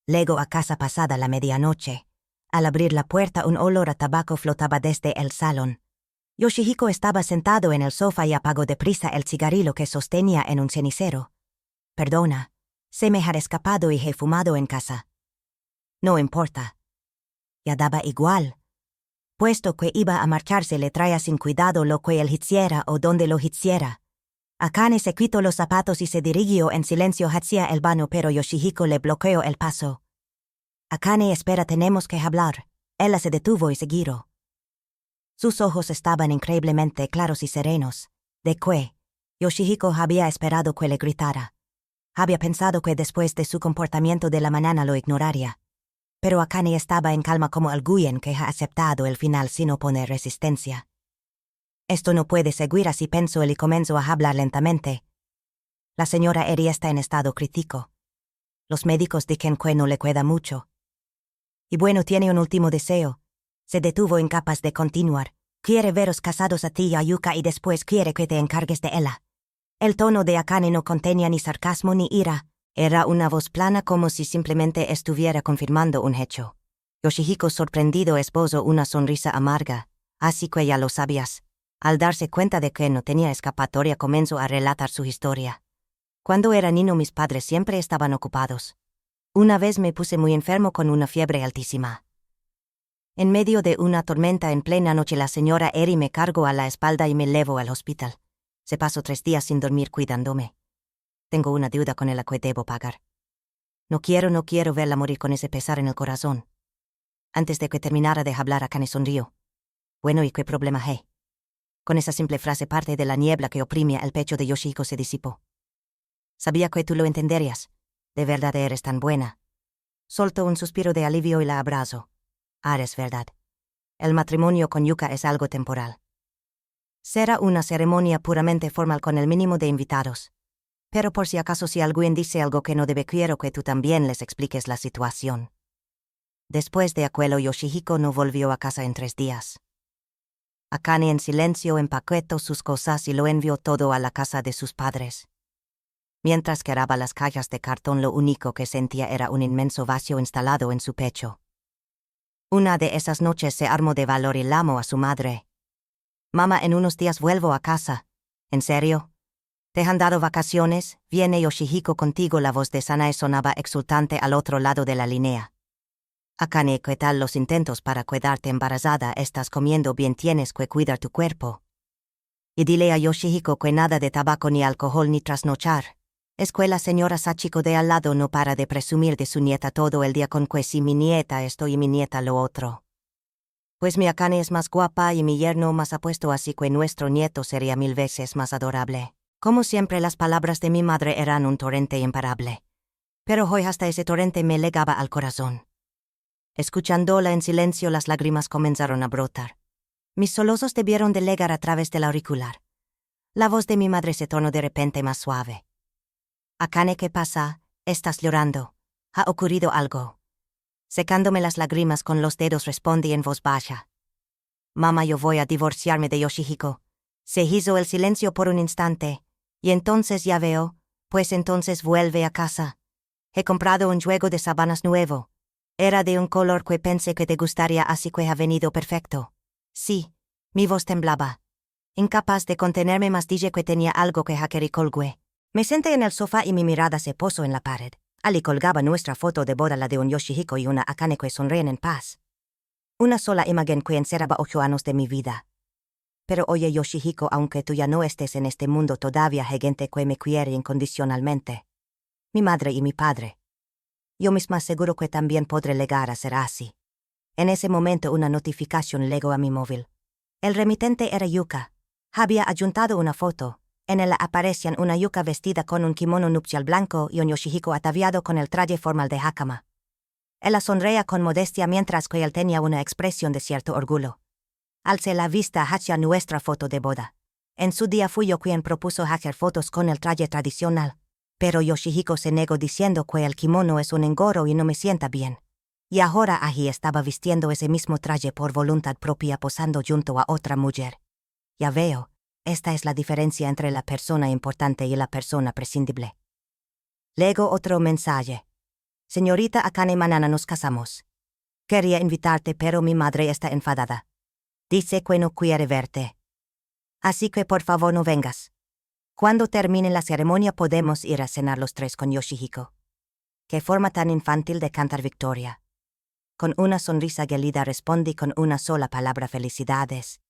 A: Llegó a casa pasada la medianoche. Al abrir la puerta un olor a tabaco flotaba desde el salón. Yoshihiko estaba sentado en el sofá y apagó deprisa el cigarrillo que sostenía en un cenicero. Perdona, se me ha escapado y he fumado en casa. No importa. Ya daba igual. Puesto que iba a marcharse, le traía sin cuidado lo que él hiciera o donde lo hiciera. Akane se quitó los zapatos y se dirigió en silencio hacia el baño, pero Yoshihiko le bloqueó el paso. Akane, espera, tenemos que hablar. Ella se detuvo y siguió. Sus ojos estaban increíblemente claros y serenos. ¿De qué? Yoshihiko había esperado que le gritara. Había pensado que después de su comportamiento de la mañana lo ignoraría. Pero Akane estaba en calma como alguien que ha aceptado el final sin oponer resistencia. Esto no puede seguir así, pensó él y comenzó a hablar lentamente. La señora Eri está en estado crítico. Los médicos dicen que no le queda mucho. Y bueno, tiene un último deseo. Se detuvo, incapaz de continuar. Quiere veros casados a ti y a Yuka y después quiere que te encargues de ella. El tono de Akane no contenía ni sarcasmo ni ira. Era una voz plana, como si simplemente estuviera confirmando un hecho. Yoshihiko, sorprendido, esbozó una sonrisa amarga. Así que ya lo sabías. Al darse cuenta de que no tenía escapatoria, comenzó a relatar su historia. Cuando era niño mis padres siempre estaban ocupados. Una vez me puse muy enfermo con una fiebre altísima. En medio de una tormenta en plena noche la señora Eri me cargó a la espalda y me llevó al hospital. Se pasó 3 días sin dormir cuidándome. Tengo una deuda con ella que debo pagar. No quiero verla morir con ese pesar en el corazón. Antes de que terminara de hablar, Akane sonrió. Bueno, ¿y qué problema hay? Con esa simple frase parte de la niebla que oprimía el pecho de Yoshihiko se disipó. Sabía que tú lo entenderías. De verdad eres tan buena. Soltó un suspiro de alivio y la abrazó. Es verdad. El matrimonio con Yuka es algo temporal. Será una ceremonia puramente formal con el mínimo de invitados. Pero por si acaso si alguien dice algo que no debe, quiero que tú también les expliques la situación. Después de aquello, Yoshihiko no volvió a casa en 3 días. Akane en silencio empaquetó sus cosas y lo envió todo a la casa de sus padres. Mientras quebraba las cajas de cartón, lo único que sentía era un inmenso vacío instalado en su pecho. Una de esas noches se armó de valor y llamó a su madre. Mamá, en unos días vuelvo a casa. ¿En serio? ¿Te han dado vacaciones? ¿Viene Yoshihiko contigo? La voz de Sanae sonaba exultante al otro lado de la línea. Akane, ¿qué tal los intentos para quedarte embarazada? ¿Estás comiendo bien? Tienes que cuidar tu cuerpo. Y dile a Yoshihiko que nada de tabaco ni alcohol ni trasnochar. Es que la señora Sachiko de al lado no para de presumir de su nieta todo el día con que si mi nieta esto y mi nieta lo otro. Pues mi Akane es más guapa y mi yerno más apuesto, así que nuestro nieto sería 1000 veces más adorable. Como siempre, las palabras de mi madre eran un torrente imparable. Pero hoy hasta ese torrente me llegaba al corazón. Escuchándola en silencio, las lágrimas comenzaron a brotar. Mis sollozos debieron de llegar a través del auricular. La voz de mi madre se tornó de repente más suave. Akane, ¿qué pasa? ¿Estás llorando? ¿Ha ocurrido algo? Secándome las lágrimas con los dedos, respondí en voz baja. Mamá, yo voy a divorciarme de Yoshihiko. Se hizo el silencio por un instante. Y entonces ya veo, pues entonces vuelve a casa. He comprado un juego de sábanas nuevo. Era de un color que pensé que te gustaría, así que ha venido perfecto. Sí, mi voz temblaba. Incapaz de contenerme más, dije que tenía algo que querer colgué. Me senté en el sofá y mi mirada se posó en la pared. Allí colgaba nuestra foto de boda, la de un Yoshihiko y una Akane que sonríen en paz. Una sola imagen que encerraba 8 años de mi vida. Pero oye, Yoshihiko, aunque tú ya no estés en este mundo, todavía hay gente que me quiere incondicionalmente. Mi madre y mi padre. Yo misma seguro que también podré llegar a ser así. En ese momento una notificación llegó a mi móvil. El remitente era Yuka. Había adjuntado una foto. En ella aparecían una Yuka vestida con un kimono nupcial blanco y un Yoshihiko ataviado con el traje formal de hakama. Ella sonreía con modestia mientras que él tenía una expresión de cierto orgullo. Alcé la vista hacia nuestra foto de boda. En su día fui yo quien propuso hacer fotos con el traje tradicional. Pero Yoshihiko se negó diciendo que el kimono es un engorro y no me sienta bien. Y ahora allí estaba vistiendo ese mismo traje por voluntad propia, posando junto a otra mujer. Ya veo, esta es la diferencia entre la persona importante y la persona prescindible. Luego otro mensaje. Señorita Akane, mañana nos casamos. Quería invitarte, pero mi madre está enfadada. Dice que no quiere verte. Así que por favor no vengas. Cuando termine la ceremonia podemos ir a cenar los 3 con Yoshihiko. Qué forma tan infantil de cantar victoria. Con una sonrisa gelida respondí con una sola palabra: felicidades.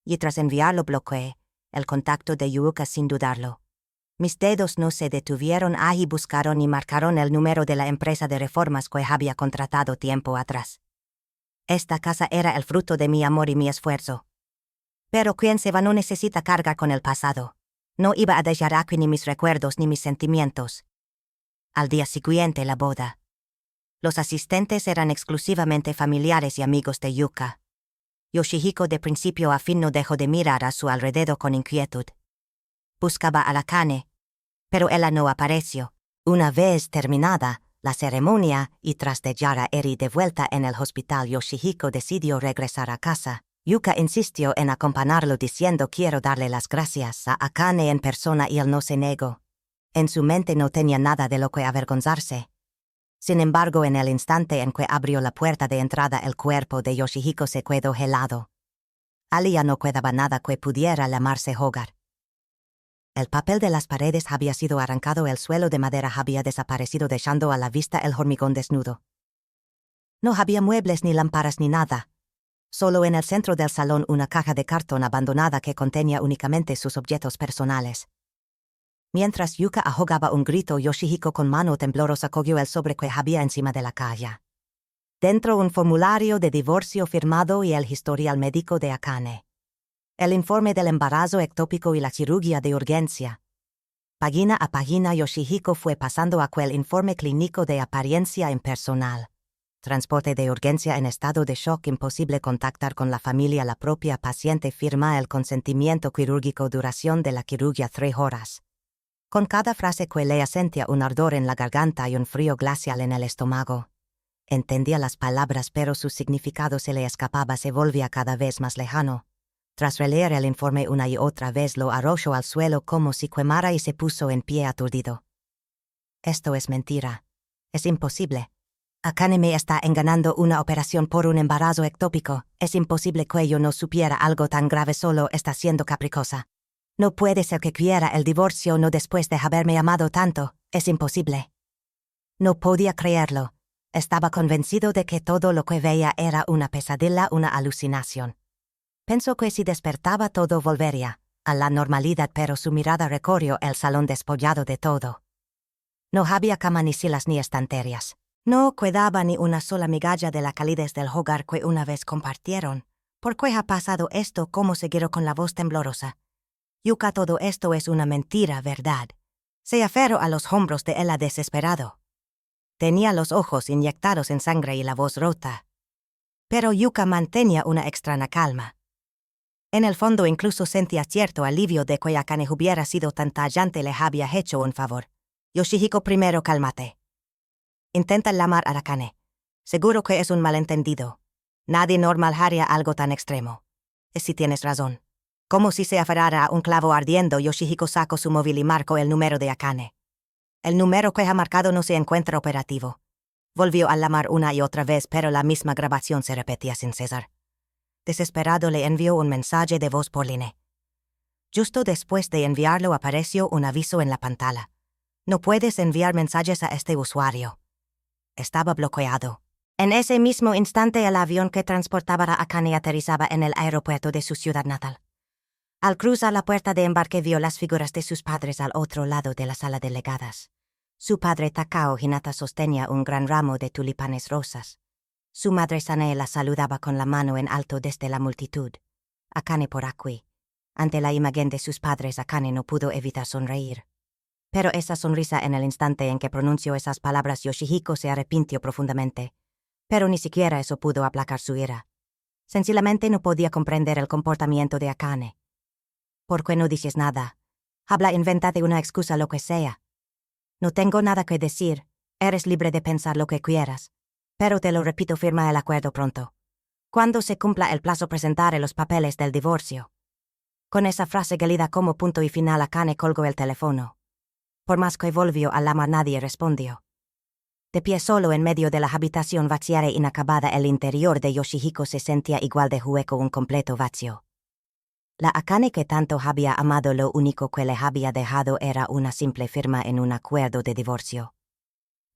A: Y tras enviarlo bloqueé el contacto de Yuka sin dudarlo. Mis dedos no se detuvieron allí, buscaron y marcaron el número de la empresa de reformas que había contratado tiempo atrás. Esta casa era el fruto de mi amor y mi esfuerzo. Pero quien se va no necesita cargar con el pasado. No iba a dejar aquí ni mis recuerdos ni mis sentimientos. Al día siguiente, la boda. Los asistentes eran exclusivamente familiares y amigos de Yuka. Yoshihiko de principio a fin no dejó de mirar a su alrededor con inquietud. Buscaba a Akane, pero ella no apareció. Una vez terminada la ceremonia y tras dejar a Eri de vuelta en el hospital, Yoshihiko decidió regresar a casa. Yuka insistió en acompañarlo diciendo: quiero darle las gracias a Akane en persona, y él no se negó. En su mente no tenía nada de lo que avergonzarse. Sin embargo, en el instante en que abrió la puerta de entrada, el cuerpo de Yoshihiko se quedó helado. Allí ya no quedaba nada que pudiera llamarse hogar. El papel de las paredes había sido arrancado, el suelo de madera había desaparecido, dejando a la vista el hormigón desnudo. No había muebles ni lámparas ni nada. Solo en el centro del salón una caja de cartón abandonada que contenía únicamente sus objetos personales. Mientras Yuka ahogaba un grito, Yoshihiko con mano temblorosa cogió el sobre que había encima de la caja. Dentro un formulario de divorcio firmado y el historial médico de Akane. El informe del embarazo ectópico y la cirugía de urgencia. Página a página Yoshihiko fue pasando aquel informe clínico de apariencia impersonal. Transporte de urgencia en estado de shock, imposible contactar con la familia, la propia paciente firma el consentimiento quirúrgico, duración de la cirugía 3 horas. Con cada frase que leía sentía un ardor en la garganta y un frío glacial en el estómago. Entendía las palabras, pero su significado se le escapaba, se volvía cada vez más lejano. Tras releer el informe una y otra vez, lo arrolló al suelo como si quemara y se puso en pie aturdido. Esto es mentira. Es imposible. Akane me está engañando. Una operación por un embarazo ectópico. Es imposible que yo no supiera algo tan grave, solo está siendo caprichosa. No puede ser que quiera el divorcio no después de haberme amado tanto. Es imposible. No podía creerlo. Estaba convencido de que todo lo que veía era una pesadilla, una alucinación. Pensó que si despertaba todo volvería a la normalidad, pero su mirada recorrió el salón despollado de todo. No había cama, ni sillas, ni estanterías. No quedaba ni una sola migalla de la calidez del hogar que una vez compartieron. ¿Por qué ha pasado esto? ¿Cómo seguirá con la voz temblorosa? Yuka, todo esto es una mentira, ¿verdad? Se aferró a los hombros de él desesperado. Tenía los ojos inyectados en sangre y la voz rota. Pero Yuka mantenía una extraña calma. En el fondo incluso sentía cierto alivio de que Akane hubiera sido tan tajante, le había hecho un favor. Yoshihiko, primero cálmate. Intenta llamar a Akane. Seguro que es un malentendido. Nadie normal haría algo tan extremo. Es si tienes razón. Como si se aferrara a un clavo ardiendo, Yoshihiko sacó su móvil y marcó el número de Akane. El número que ha marcado no se encuentra operativo. Volvió a llamar una y otra vez, pero la misma grabación se repetía sin cesar. Desesperado le envió un mensaje de voz por línea. Justo después de enviarlo apareció un aviso en la pantalla. No puedes enviar mensajes a este usuario. Estaba bloqueado. En ese mismo instante el avión que transportaba a Akane aterrizaba en el aeropuerto de su ciudad natal. Al cruzar la puerta de embarque vio las figuras de sus padres al otro lado de la sala de legadas. Su padre Takao Hinata sostenía un gran ramo de tulipanes rosas. Su madre Sanae la saludaba con la mano en alto desde la multitud. Akane por aquí. Ante la imagen de sus padres, Akane no pudo evitar sonreír. Pero esa sonrisa, en el instante en que pronunció esas palabras, Yoshihiko se arrepintió profundamente. Pero ni siquiera eso pudo aplacar su ira. Sencillamente no podía comprender el comportamiento de Akane. ¿Por qué no dices nada? Habla, invéntate una excusa, lo que sea. No tengo nada que decir. Eres libre de pensar lo que quieras. Pero te lo repito, firma el acuerdo pronto. Cuando se cumpla el plazo, presentaré los papeles del divorcio. Con esa frase gelida como punto y final, Akane colgó el teléfono. Por más que volvió a llamar, nadie respondió. De pie solo en medio de la habitación vacía e inacabada, el interior de Yoshihiko se sentía igual de hueco, un completo vacío. La Akane que tanto había amado, lo único que le había dejado era una simple firma en un acuerdo de divorcio.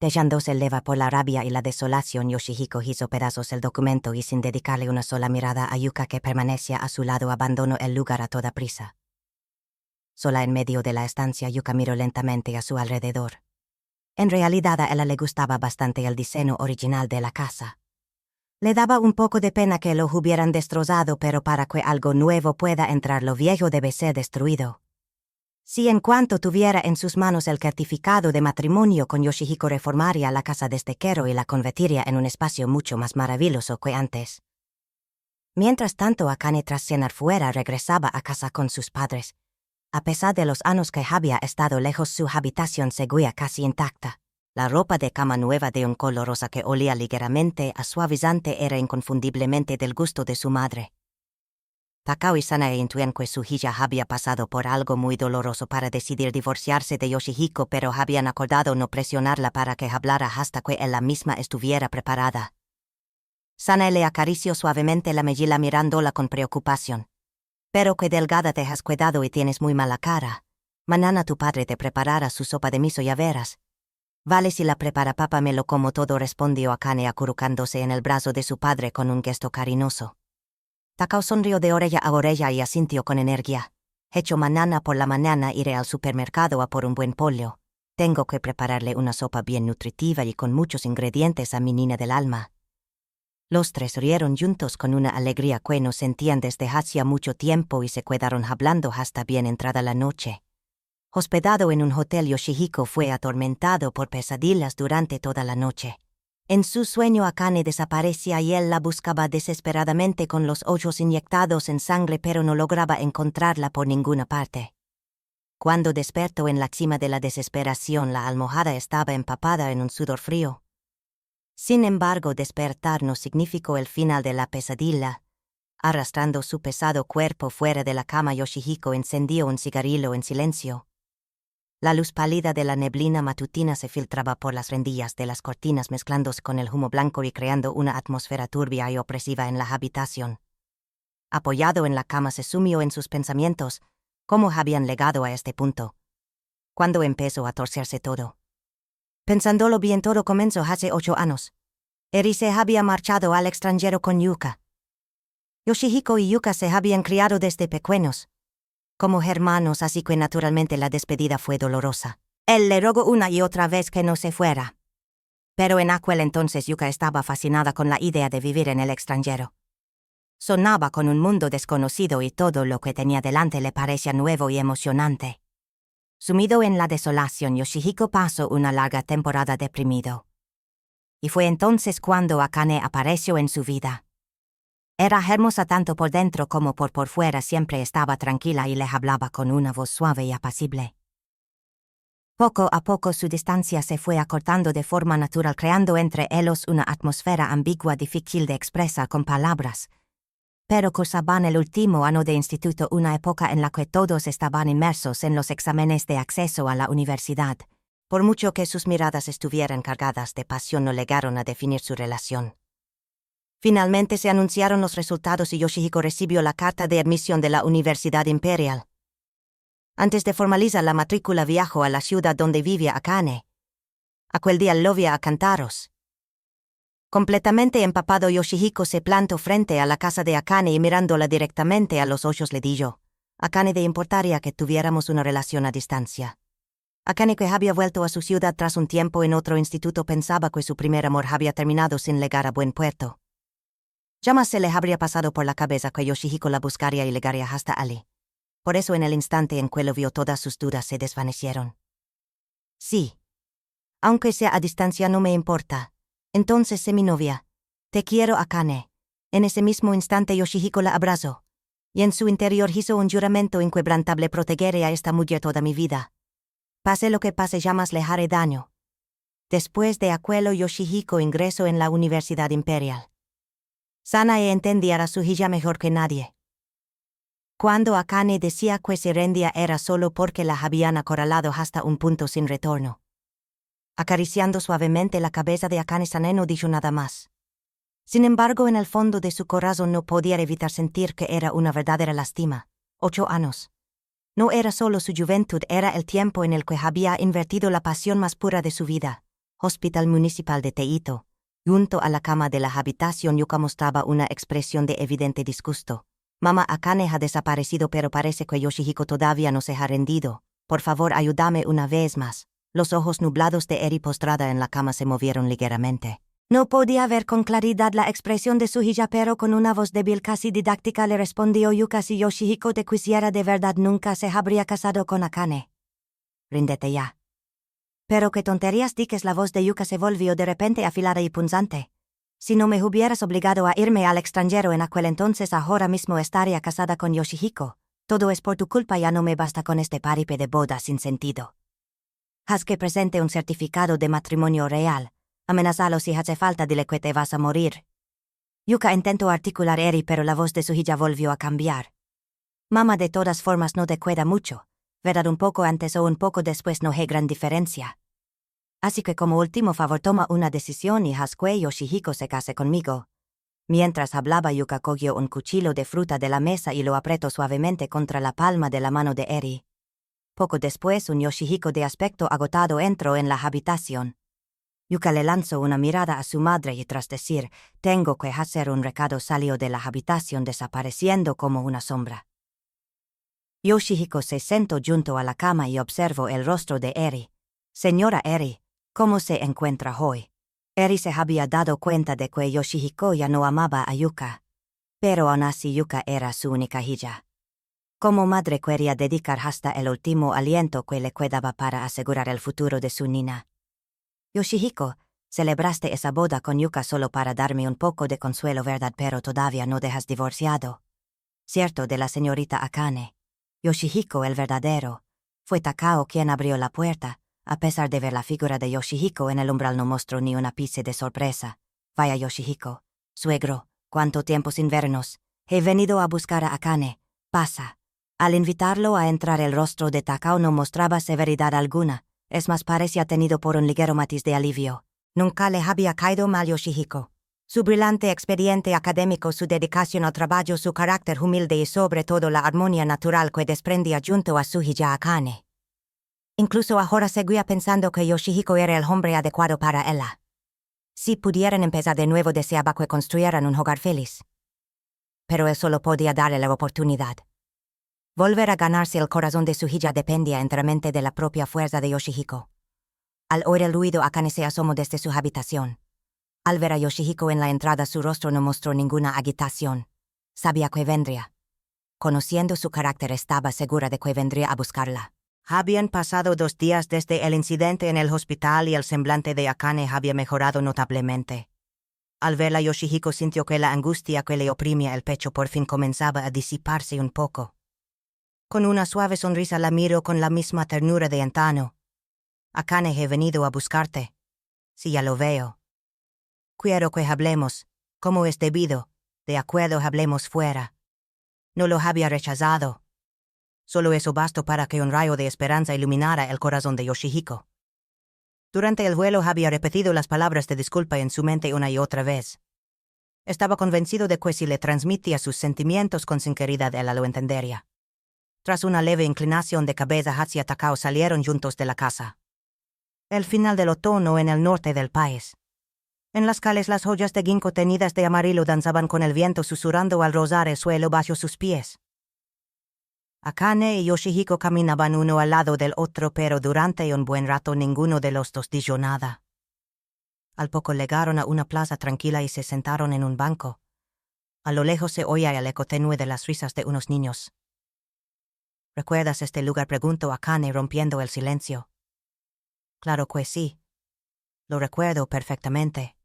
A: Dejándose llevar por la rabia y la desolación, Yoshihiko hizo pedazos el documento y, sin dedicarle una sola mirada a Yuka, que permanecía a su lado, abandonó el lugar a toda prisa. Sola en medio de la estancia, Yuka miró lentamente a su alrededor. En realidad a ella le gustaba bastante el diseño original de la casa. Le daba un poco de pena que lo hubieran destrozado, pero para que algo nuevo pueda entrar, lo viejo debe ser destruido. Si en cuanto tuviera en sus manos el certificado de matrimonio con Yoshihiko, reformaría la casa desde cero y la convertiría en un espacio mucho más maravilloso que antes. Mientras tanto, Akane, tras cenar fuera, regresaba a casa con sus padres. A pesar de los años que había estado lejos, su habitación seguía casi intacta. La ropa de cama nueva de un color rosa que olía ligeramente a suavizante era inconfundiblemente del gusto de su madre. Takao y Sanae intuían que su hija había pasado por algo muy doloroso para decidir divorciarse de Yoshihiko, pero habían acordado no presionarla para que hablara hasta que ella misma estuviera preparada. Sanae le acarició suavemente la mejilla, mirándola con preocupación. «Pero qué delgada te has quedado y tienes muy mala cara. Mañana tu padre te preparará su sopa de miso, ya verás». «Vale, si la prepara papá, me lo como todo», respondió Akane, acurrucándose en el brazo de su padre con un gesto cariñoso. Takao sonrió de orella a orella y asintió con energía. Hecho mañana por la mañana iré al supermercado a por un buen pollo. Tengo que prepararle una sopa bien nutritiva y con muchos ingredientes a mi niña del alma. Los tres rieron juntos con una alegría que no sentían desde hacía mucho tiempo y se quedaron hablando hasta bien entrada la noche. Hospedado en un hotel, Yoshihiko fue atormentado por pesadillas durante toda la noche. En su sueño Akane desaparecía y él la buscaba desesperadamente con los ojos inyectados en sangre, pero no lograba encontrarla por ninguna parte. Cuando despertó en la cima de la desesperación, la almohada estaba empapada en un sudor frío. Sin embargo, despertar no significó el final de la pesadilla. Arrastrando su pesado cuerpo fuera de la cama, Yoshihiko encendió un cigarrillo en silencio. La luz pálida de la neblina matutina se filtraba por las rendillas de las cortinas, mezclándose con el humo blanco y creando una atmósfera turbia y opresiva en la habitación. Apoyado en la cama, se sumió en sus pensamientos. ¿Cómo habían llegado a este punto? Cuando empezó a torcerse todo. Pensándolo bien, todo comenzó hace 8 años. Eri se había marchado al extranjero con Yuka. Yoshihiko y Yuka se habían criado desde pequeños como hermanos, así que naturalmente la despedida fue dolorosa. Él le rogó una y otra vez que no se fuera. Pero en aquel entonces Yuka estaba fascinada con la idea de vivir en el extranjero. Sonaba con un mundo desconocido y todo lo que tenía delante le parecía nuevo y emocionante. Sumido en la desolación, Yoshihiko pasó una larga temporada deprimido. Y fue entonces cuando Akane apareció en su vida. Era hermosa tanto por dentro como por fuera, siempre estaba tranquila y le hablaba con una voz suave y apacible. Poco a poco su distancia se fue acortando de forma natural, creando entre ellos una atmósfera ambigua difícil de expresar con palabras. Pero cursaban el último año de instituto, una época en la que todos estaban inmersos en los exámenes de acceso a la universidad. Por mucho que sus miradas estuvieran cargadas de pasión, no llegaron a definir su relación. Finalmente se anunciaron los resultados y Yoshihiko recibió la carta de admisión de la Universidad Imperial. Antes de formalizar la matrícula, viajó a la ciudad donde vivía Akane. Aquel día lo vi a Cantaros. Completamente empapado, Yoshihiko se plantó frente a la casa de Akane y mirándola directamente a los ojos le dijo: Akane, ¿te importaría que tuviéramos una relación a distancia? Akane, que había vuelto a su ciudad tras un tiempo en otro instituto, pensaba que su primer amor había terminado sin llegar a buen puerto. Jamás se le habría pasado por la cabeza que Yoshihiko la buscaría y llegaría hasta allí. Por eso en el instante en que lo vio, todas sus dudas se desvanecieron. Sí. Aunque sea a distancia, no me importa. Entonces sé mi novia. Te quiero, Akane. En ese mismo instante Yoshihiko la abrazó. Y en su interior hizo un juramento inquebrantable: protegeré a esta mujer toda mi vida. Pase lo que pase, jamás le haré daño. Después de aquello, Yoshihiko ingresó en la Universidad Imperial. Sana e entendía a su hija mejor que nadie. Cuando Akane decía que se rendía, era solo porque la habían acorralado hasta un punto sin retorno. Acariciando suavemente la cabeza de Akane-san, no dijo nada más. Sin embargo, en el fondo de su corazón no podía evitar sentir que era una verdadera lástima. 8 años. No era solo su juventud, era el tiempo en el que había invertido la pasión más pura de su vida. Hospital Municipal de Teito. Junto a la cama de la habitación, Yuka mostraba una expresión de evidente disgusto. Mamá, Akane ha desaparecido, pero parece que Yoshihiko todavía no se ha rendido. Por favor, ayúdame una vez más. Los ojos nublados de Eri postrada en la cama se movieron ligeramente. No podía ver con claridad la expresión de su hija, pero con una voz débil, casi didáctica, le respondió Yuka: si Yoshihiko te quisiera de verdad, nunca se habría casado con Akane. Ríndete ya. Pero qué tonterías dices. La voz de Yuka se volvió de repente afilada y punzante. Si no me hubieras obligado a irme al extranjero en aquel entonces, ahora mismo estaría casada con Yoshihiko. Todo es por tu culpa, ya no me basta con este paripé de boda sin sentido. Haz que presente un certificado de matrimonio real. Amenázalo si hace falta, dile que te vas a morir. Yuka intentó articular Eri, pero la voz de su hija volvió a cambiar. Mamá, de todas formas no te queda mucho. ¿Verdad? Un poco antes o un poco después no hay gran diferencia. Así que como último favor, toma una decisión y haz que Yoshihiko se case conmigo. Mientras hablaba, Yuka cogió un cuchillo de fruta de la mesa y lo apretó suavemente contra la palma de la mano de Eri. Poco después, un Yoshihiko de aspecto agotado entró en la habitación. Yuka le lanzó una mirada a su madre y, tras decir «tengo que hacer un recado», salió de la habitación desapareciendo como una sombra. Yoshihiko se sentó junto a la cama y observó el rostro de Eri. Señora Eri, ¿cómo se encuentra hoy? Eri se había dado cuenta de que Yoshihiko ya no amaba a Yuka. Pero aún así Yuka era su única hija. Como madre quería dedicar hasta el último aliento que le quedaba para asegurar el futuro de su niña. Yoshihiko, celebraste esa boda con Yuka solo para darme un poco de consuelo, ¿verdad? Pero todavía no dejas divorciado. Cierto, de la señorita Akane. Yoshihiko el verdadero. Fue Takao quien abrió la puerta. A pesar de ver la figura de Yoshihiko en el umbral no mostró ni un ápice de sorpresa. Vaya Yoshihiko. Suegro, ¿cuánto tiempo sin vernos? He venido a buscar a Akane. Pasa. Al invitarlo a entrar el rostro de Takao no mostraba severidad alguna. Es más, parecía tenido por un ligero matiz de alivio. Nunca le había caído mal Yoshihiko. Su brillante expediente académico, su dedicación al trabajo, su carácter humilde y sobre todo la armonía natural que desprendía junto a su hija Akane. Incluso ahora seguía pensando que Yoshihiko era el hombre adecuado para ella. Si pudieran empezar de nuevo deseaba que construyeran un hogar feliz. Pero él solo podía darle la oportunidad. Volver a ganarse el corazón de su hija dependía enteramente de la propia fuerza de Yoshihiko. Al oír el ruido, Akane se asomó desde su habitación. Al ver a Yoshihiko en la entrada, su rostro no mostró ninguna agitación. Sabía que vendría. Conociendo su carácter, estaba segura de que vendría a buscarla. Habían pasado 2 días desde el incidente en el hospital y el semblante de Akane había mejorado notablemente. Al verla, Yoshihiko sintió que la angustia que le oprimía el pecho por fin comenzaba a disiparse un poco. Con una suave sonrisa la miró con la misma ternura de antaño. Akane, he venido a buscarte. Sí, ya lo veo. Quiero que hablemos, como es debido. De acuerdo, hablemos fuera. No lo había rechazado. Solo eso bastó para que un rayo de esperanza iluminara el corazón de Yoshihiko. Durante el vuelo había repetido las palabras de disculpa en su mente una y otra vez. Estaba convencido de que si le transmitía sus sentimientos con sinceridad, ella lo entendería. Tras una leve inclinación de cabeza hacia Takao, salieron juntos de la casa. El final del otoño en el norte del país. En las calles las joyas de ginkgo teñidas de amarillo danzaban con el viento, susurrando al rozar el suelo bajo sus pies. Akane y Yoshihiko caminaban uno al lado del otro, pero durante un buen rato ninguno de los dos dijo nada. Al poco llegaron a una plaza tranquila y se sentaron en un banco. A lo lejos se oía el eco tenue de las risas de unos niños. ¿Recuerdas este lugar?, preguntó Akane rompiendo el silencio. Claro que sí. Lo recuerdo perfectamente.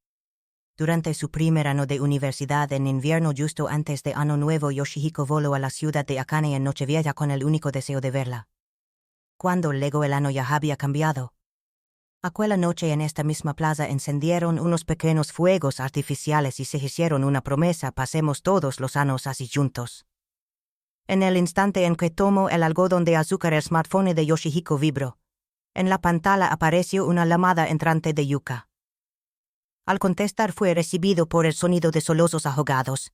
A: Durante su primer año de universidad en invierno, justo antes de Año Nuevo, Yoshihiko voló a la ciudad de Akane en Nochevieja con el único deseo de verla. Cuando llegó el año ya había cambiado. Aquella noche en esta misma plaza encendieron unos pequeños fuegos artificiales y se hicieron una promesa: pasemos todos los años así juntos. En el instante en que tomó el algodón de azúcar, el smartphone de Yoshihiko vibró. En la pantalla apareció una llamada entrante de Yuka. Al contestar fue recibido por el sonido de sollozos ahogados.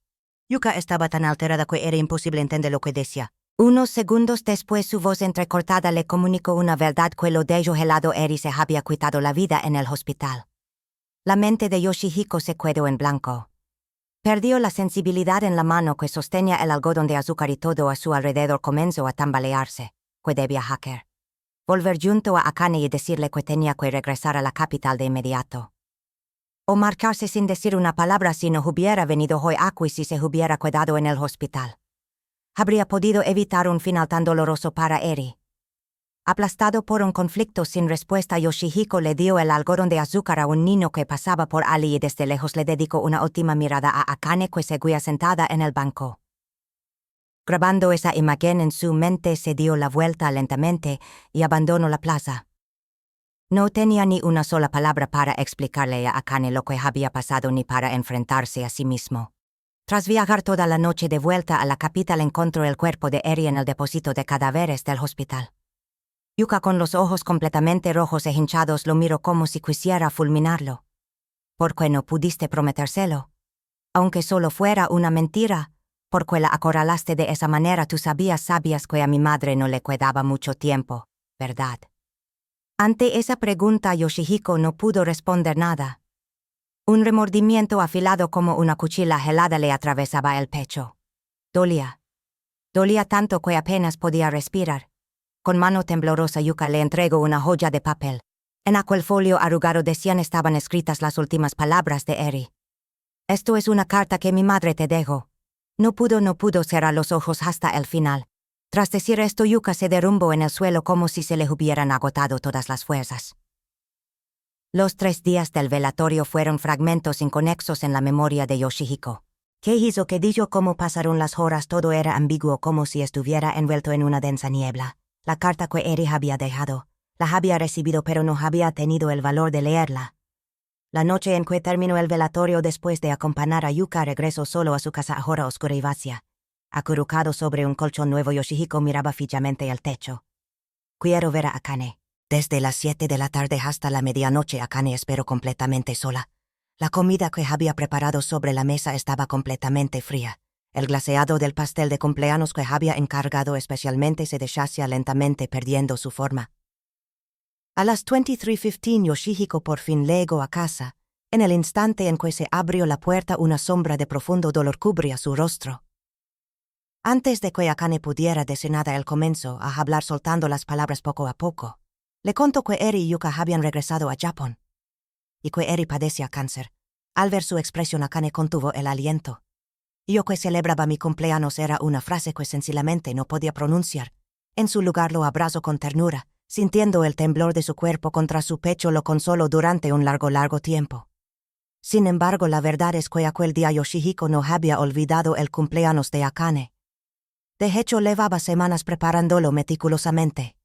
A: Yuka estaba tan alterada que era imposible entender lo que decía. Unos segundos después su voz entrecortada le comunicó una verdad que lo dejó helado. Eri se había quitado la vida en el hospital. La mente de Yoshihiko se quedó en blanco. Perdió la sensibilidad en la mano que sostenía el algodón de azúcar y todo a su alrededor comenzó a tambalearse. Que debía hacer. Volver junto a Akane y decirle que tenía que regresar a la capital de inmediato. O marcharse sin decir una palabra si no hubiera venido hoy aquí, si se hubiera quedado en el hospital. Habría podido evitar un final tan doloroso para Eri. Aplastado por un conflicto sin respuesta, Yoshihiko le dio el algodón de azúcar a un niño que pasaba por allí y desde lejos le dedicó una última mirada a Akane, que seguía sentada en el banco. Grabando esa imagen en su mente, se dio la vuelta lentamente y abandonó la plaza. No tenía ni una sola palabra para explicarle a Akane lo que había pasado ni para enfrentarse a sí mismo. Tras viajar toda la noche de vuelta a la capital, encontró el cuerpo de Eri en el depósito de cadáveres del hospital. Yuka, con los ojos completamente rojos e hinchados, lo miró como si quisiera fulminarlo. ¿Por qué no pudiste prometérselo? Aunque solo fuera una mentira, ¿por qué la acorralaste de esa manera? Tú sabías que a mi madre no le quedaba mucho tiempo, ¿verdad? Ante esa pregunta, Yoshihiko no pudo responder nada. Un remordimiento afilado como una cuchilla helada le atravesaba el pecho. Dolía. Dolía tanto que apenas podía respirar. Con mano temblorosa Yuka le entregó una joya de papel. En aquel folio arrugado decían estaban escritas las últimas palabras de Eri. Esto es una carta que mi madre te dejó. No pudo cerrar los ojos hasta el final. Tras decir esto, Yuka se derrumbó en el suelo como si se le hubieran agotado todas las fuerzas. Los 3 días del velatorio fueron fragmentos inconexos en la memoria de Yoshihiko. ¿Qué hizo? ¿Qué dijo? ¿Cómo pasaron las horas? Todo era ambiguo, como si estuviera envuelto en una densa niebla. La carta que Eri había dejado. La había recibido pero no había tenido el valor de leerla. La noche en que terminó el velatorio, después de acompañar a Yuka, regresó solo a su casa ahora oscura y vacía. Acurrucado sobre un colchón nuevo, Yoshihiko miraba fijamente el techo. Quiero ver a Akane. Desde las 7 de la tarde hasta la medianoche Akane esperó completamente sola. La comida que había preparado sobre la mesa estaba completamente fría. El glaseado del pastel de cumpleaños que había encargado especialmente se deshacía lentamente, perdiendo su forma. A las 23:15 Yoshihiko por fin llegó a casa. En el instante en que se abrió la puerta, una sombra de profundo dolor cubría su rostro. Antes de que Akane pudiera decir nada, él comenzó a hablar soltando las palabras poco a poco. Le contó que Eri y Yuka habían regresado a Japón y que Eri padecía cáncer. Al ver su expresión, Akane contuvo el aliento. Yo que celebraba mi cumpleaños era una frase que sencillamente no podía pronunciar. En su lugar lo abrazó con ternura, sintiendo el temblor de su cuerpo contra su pecho. Lo consoló durante un largo tiempo. Sin embargo, la verdad es que aquel día Yoshihiko no había olvidado el cumpleaños de Akane. De hecho, llevaba semanas preparándolo meticulosamente.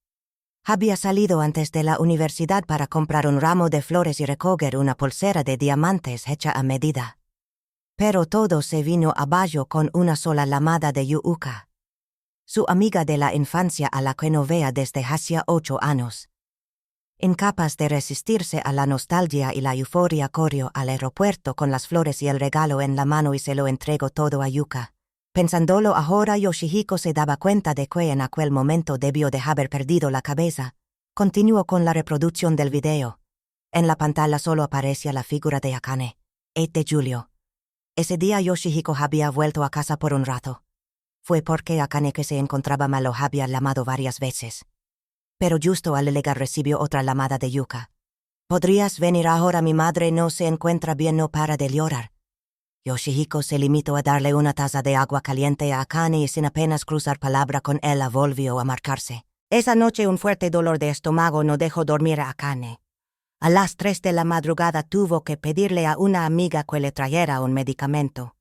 A: Había salido antes de la universidad para comprar un ramo de flores y recoger una pulsera de diamantes hecha a medida. Pero todo se vino abajo con una sola llamada de Yuuka, su amiga de la infancia a la que no veía desde hacía 8 años. Incapaz de resistirse a la nostalgia y la euforia, corrió al aeropuerto con las flores y el regalo en la mano y se lo entregó todo a Yuka. Pensándolo ahora, Yoshihiko se daba cuenta de que en aquel momento debió de haber perdido la cabeza. Continuó con la reproducción del video. En la pantalla solo aparecía la figura de Akane. 8 de julio. Ese día Yoshihiko había vuelto a casa por un rato. Fue porque Akane, que se encontraba mal, lo había llamado varias veces. Pero justo al llegar recibió otra llamada de Yuka. ¿Podrías venir ahora? Mi madre no se encuentra bien, no para de llorar. Yoshihiko se limitó a darle una taza de agua caliente a Akane y sin apenas cruzar palabra con él volvió a marcarse. Esa noche un fuerte dolor de estómago no dejó dormir a Akane. A las 3 de la madrugada tuvo que pedirle a una amiga que le trajera un medicamento.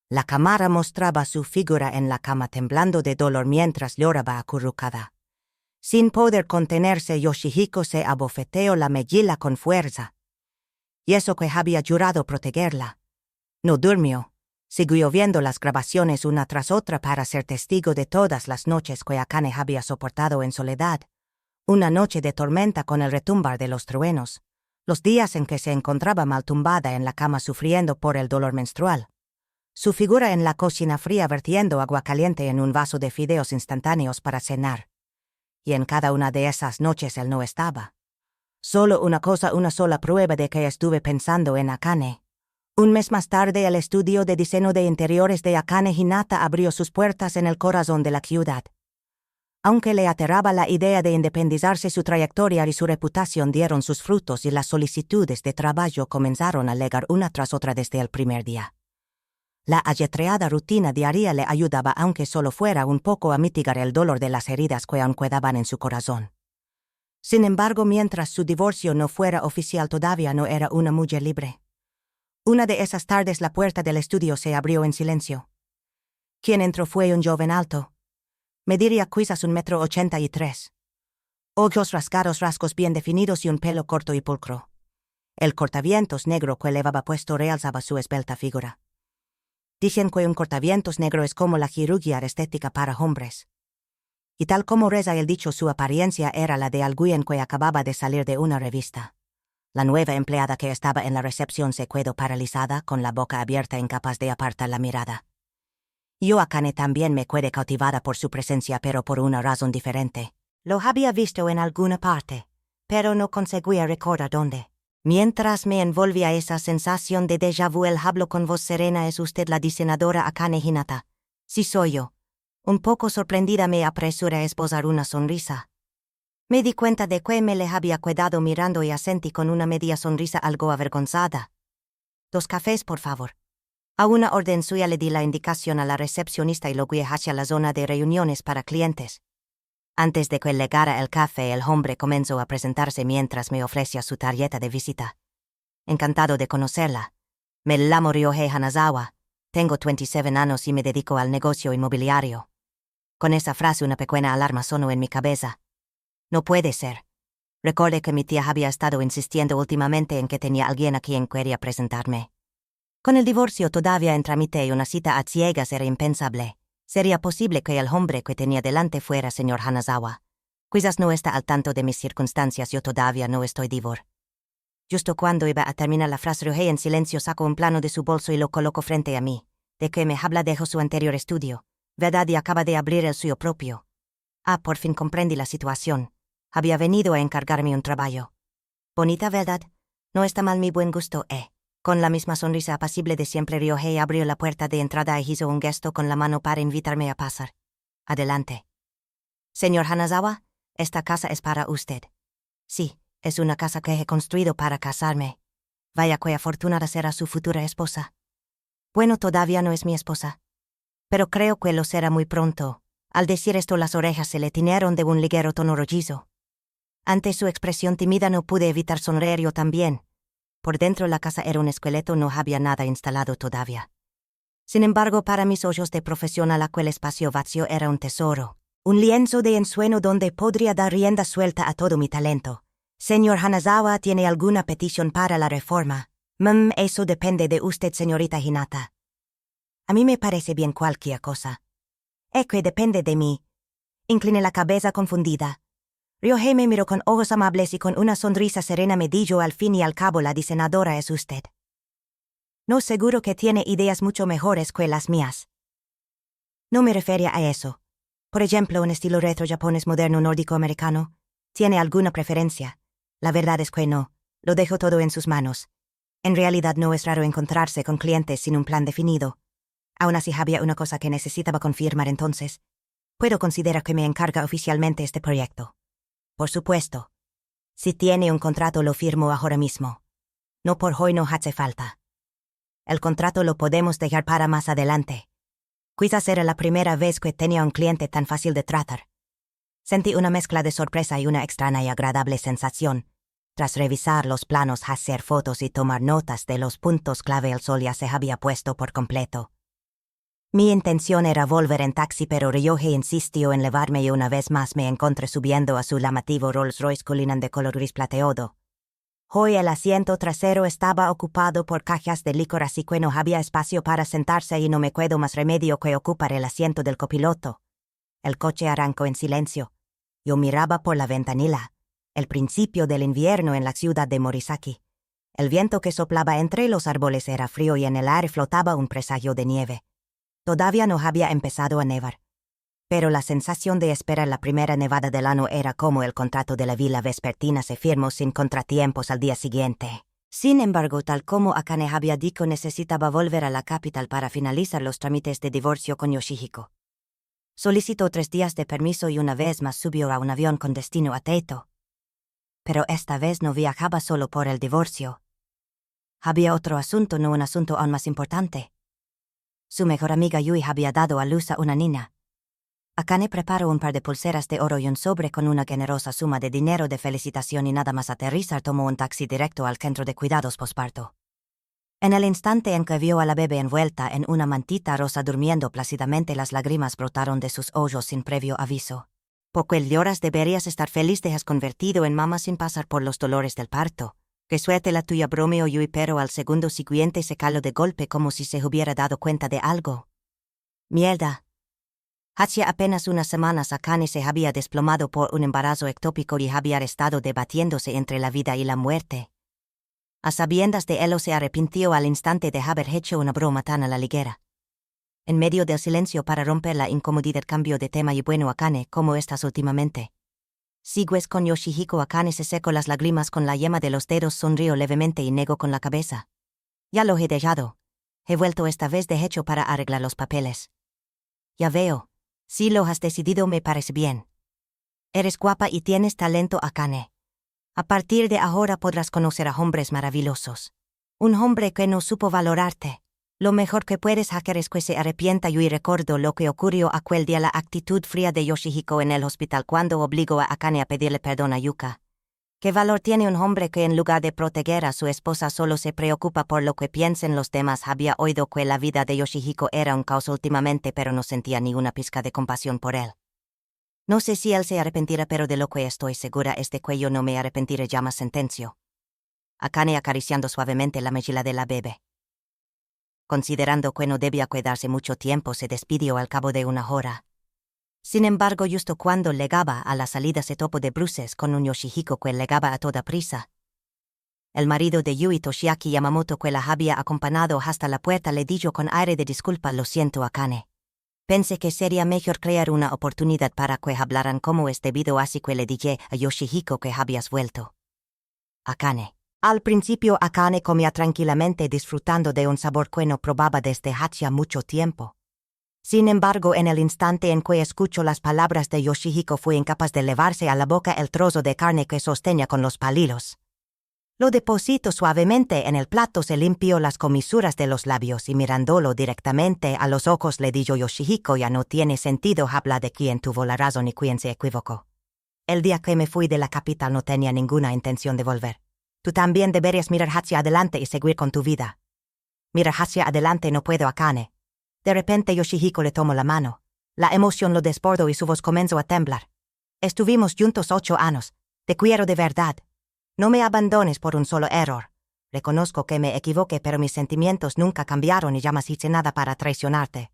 A: La cámara mostraba su figura en la cama temblando de dolor mientras lloraba acurrucada. Sin poder contenerse, Yoshihiko se abofeteó la mejilla con fuerza. Y eso que había jurado protegerla. No durmió. Siguió viendo las grabaciones una tras otra para ser testigo de todas las noches que Akane había soportado en soledad. Una noche de tormenta con el retumbar de los truenos. Los días en que se encontraba mal tumbada en la cama sufriendo por el dolor menstrual. Su figura en la cocina fría vertiendo agua caliente en un vaso de fideos instantáneos para cenar. Y en cada una de esas noches él no estaba. Solo una cosa, una sola prueba de que estuve pensando en Akane. Un mes más tarde, el estudio de diseño de interiores de Akane Hinata abrió sus puertas en el corazón de la ciudad. Aunque le aterraba la idea de independizarse, su trayectoria y su reputación dieron sus frutos y las solicitudes de trabajo comenzaron a llegar una tras otra desde el primer día. La ajetreada rutina diaria le ayudaba, aunque solo fuera un poco, a mitigar el dolor de las heridas que aún quedaban en su corazón. Sin embargo, mientras su divorcio no fuera oficial, todavía no era una mujer libre. Una de esas tardes la puerta del estudio se abrió en silencio. Quien entró fue un joven alto. Mediría quizás 1,83 m. Ojos rasgados, rasgos bien definidos y un pelo corto y pulcro. El cortavientos negro que llevaba puesto realzaba su esbelta figura. Dicen que un cortavientos negro es como la cirugía estética para hombres. Y tal como reza el dicho, su apariencia era la de alguien que acababa de salir de una revista. La nueva empleada que estaba en la recepción se quedó paralizada, con la boca abierta, incapaz de apartar la mirada. Yo, Akane, también me quedé cautivada por su presencia, pero por una razón diferente. Lo había visto en alguna parte, pero no conseguía recordar dónde. Mientras me envolvía esa sensación de déjà vu, él habló con voz serena. ¿Es usted la diseñadora Akane Hinata? Sí, soy yo. Un poco sorprendida me apresuré a esbozar una sonrisa. Me di cuenta de que me le había quedado mirando y asentí con una media sonrisa algo avergonzada. 2 cafés, por favor. A una orden suya le di la indicación a la recepcionista y lo guié hacia la zona de reuniones para clientes. Antes de que llegara el café, el hombre comenzó a presentarse mientras me ofrecía su tarjeta de visita. Encantado de conocerla. Me llamo Ryohei Hanazawa. Tengo 27 años y me dedico al negocio inmobiliario. Con esa frase una pequeña alarma sonó en mi cabeza. No puede ser. Recordé que mi tía había estado insistiendo últimamente en que tenía alguien a quien quería presentarme. Con el divorcio todavía en trámite y una cita a ciegas era impensable. Sería posible que el hombre que tenía delante fuera señor Hanazawa. Quizás no está al tanto de mis circunstancias, yo todavía no estoy divorciado. Justo cuando iba a terminar la frase, Ryohei en silencio sacó un plano de su bolso y lo colocó frente a mí. ¿De qué me habla? Dejó su anterior estudio, ¿verdad? Y acaba de abrir el suyo propio. Por fin comprendí la situación. Había venido a encargarme un trabajo. Bonita, ¿verdad? No está mal mi buen gusto, Con la misma sonrisa apacible de siempre, Ryohei abrió la puerta de entrada y hizo un gesto con la mano para invitarme a pasar. Adelante. Señor Hanazawa, esta casa es para usted. Sí, es una casa que he construido para casarme. Vaya que afortunada será su futura esposa. Bueno, todavía no es mi esposa. Pero creo que lo será muy pronto. Al decir esto, las orejas se le tiñeron de un ligero tono rollizo. Ante su expresión tímida no pude evitar sonreír yo también. Por dentro la casa era un esqueleto, no había nada instalado todavía. Sin embargo, para mis ojos de profesional aquel espacio vacío era un tesoro. Un lienzo de ensueño donde podría dar rienda suelta a todo mi talento. Señor Hanazawa, ¿tiene alguna petición para la reforma? Eso depende de usted, señorita Hinata. A mí me parece bien cualquier cosa. Que depende de mí. Incliné la cabeza confundida. Ryohei me miró con ojos amables y con una sonrisa serena me dijo: al fin y al cabo la diseñadora es usted. No, seguro que tiene ideas mucho mejores que las mías. No me refería a eso. Por ejemplo, un estilo retro japonés moderno nórdico americano. ¿Tiene alguna preferencia? La verdad es que no. Lo dejo todo en sus manos. En realidad no es raro encontrarse con clientes sin un plan definido. Aún así había una cosa que necesitaba confirmar entonces. ¿Puedo considerar que me encarga oficialmente este proyecto? Por supuesto. Si tiene un contrato lo firmo ahora mismo. No, por hoy no hace falta. El contrato lo podemos dejar para más adelante. Quizás era la primera vez que tenía un cliente tan fácil de tratar. Sentí una mezcla de sorpresa y una extraña y agradable sensación. Tras revisar los planos, hacer fotos y tomar notas de los puntos clave, el sol ya se había puesto por completo. Mi intención era volver en taxi, pero Ryohei insistió en llevarme y una vez más me encontré subiendo a su llamativo Rolls Royce Cullinan de color gris plateado. Hoy el asiento trasero estaba ocupado por cajas de licor, así que no había espacio para sentarse y no me quedó más remedio que ocupar el asiento del copiloto. El coche arrancó en silencio. Yo miraba por la ventanilla. El principio del invierno en la ciudad de Morisaki. El viento que soplaba entre los árboles era frío y en el aire flotaba un presagio de nieve. Todavía no había empezado a nevar. Pero la sensación de esperar la primera nevada del año era como el contrato de la villa vespertina se firmó sin contratiempos al día siguiente. Sin embargo, tal como Akane había dicho, necesitaba volver a la capital para finalizar los trámites de divorcio con Yoshihiko. Solicitó 3 días de permiso y una vez más subió a un avión con destino a Teito. Pero esta vez no viajaba solo por el divorcio. Había otro asunto, no un asunto aún más importante. Su mejor amiga Yui había dado a luz a una niña. Akane preparó un par de pulseras de oro y un sobre con una generosa suma de dinero de felicitación y nada más aterrizar tomó un taxi directo al centro de cuidados posparto. En el instante en que vio a la bebé envuelta en una mantita rosa durmiendo plácidamente, las lágrimas brotaron de sus ojos sin previo aviso. Poco el lloras, deberías estar feliz, te has convertido en mamá sin pasar por los dolores del parto. Qué suerte la tuya, bromeó Yui, pero al segundo siguiente se caló de golpe como si se hubiera dado cuenta de algo. Mierda. Hacía apenas unas semanas Akane se había desplomado por un embarazo ectópico y había estado debatiéndose entre la vida y la muerte. A sabiendas de ello se arrepintió al instante de haber hecho una broma tan a la ligera. En medio del silencio, para romper la incomodidad, cambió de tema: y bueno, Akane, ¿cómo estás últimamente? ¿Sigues con Yoshihiko? Akane se secó las lágrimas con la yema de los dedos, sonrió levemente y negó con la cabeza. Ya lo he dejado. He vuelto esta vez de hecho para arreglar los papeles. Ya veo. Si lo has decidido me parece bien. Eres guapa y tienes talento, Akane. A partir de ahora podrás conocer a hombres maravillosos. Un hombre que no supo valorarte. Lo mejor que puedes hacer es que se arrepienta. Yo recuerdo lo que ocurrió aquel día, la actitud fría de Yoshihiko en el hospital cuando obligó a Akane a pedirle perdón a Yuka. ¿Qué valor tiene un hombre que en lugar de proteger a su esposa solo se preocupa por lo que piensen los demás? Había oído que la vida de Yoshihiko era un caos últimamente, pero no sentía ni una pizca de compasión por él. No sé si él se arrepentirá, pero de lo que estoy segura es de que yo no me arrepentiré, jamás, sentenció Akane acariciando suavemente la mejilla de la bebé. Considerando que no debía quedarse mucho tiempo, se despidió al cabo de una hora. Sin embargo, justo cuando llegaba a la salida se topó de bruces con un Yoshihiko que llegaba a toda prisa. El marido de Yui, Toshiaki Yamamoto, que la había acompañado hasta la puerta, le dijo con aire de disculpa: lo siento, Akane. Pensé que sería mejor crear una oportunidad para que hablaran como es debido, así que le dije a Yoshihiko que habías vuelto. Akane. Al principio Akane comía tranquilamente, disfrutando de un sabor que no probaba desde hacía mucho tiempo. Sin embargo, en el instante en que escuchó las palabras de Yoshihiko, fue incapaz de llevarse a la boca el trozo de carne que sostenía con los palillos. Lo depositó suavemente en el plato, se limpió las comisuras de los labios y mirándolo directamente a los ojos le dijo: Yoshihiko, ya no tiene sentido hablar de quién tuvo la razón y quién se equivocó. El día que me fui de la capital no tenía ninguna intención de volver. Tú también deberías mirar hacia adelante y seguir con tu vida. Mirar hacia adelante no puedo, Akane. De repente Yoshihiko le tomó la mano. La emoción lo desbordó y su voz comenzó a temblar. Estuvimos juntos 8 años. Te quiero de verdad. No me abandones por un solo error. Reconozco que me equivoqué, pero mis sentimientos nunca cambiaron y jamás hice nada para traicionarte.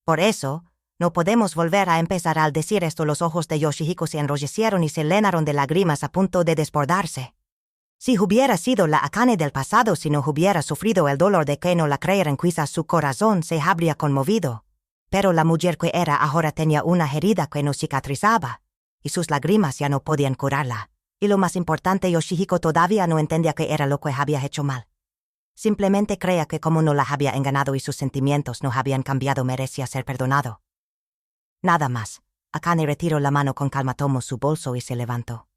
A: Por eso, no podemos volver a empezar. Al decir esto, los ojos de Yoshihiko se enrojecieron y se llenaron de lágrimas a punto de desbordarse. Si hubiera sido la Akane del pasado, si no hubiera sufrido el dolor de que no la creyeran, quizás su corazón se habría conmovido. Pero la mujer que era ahora tenía una herida que no cicatrizaba, y sus lágrimas ya no podían curarla. Y lo más importante, Yoshihiko todavía no entendía qué era lo que había hecho mal. Simplemente creía que como no la había engañado y sus sentimientos no habían cambiado, merecía ser perdonado. Nada más. Akane retiró la mano con calma, tomó su bolso y se levantó.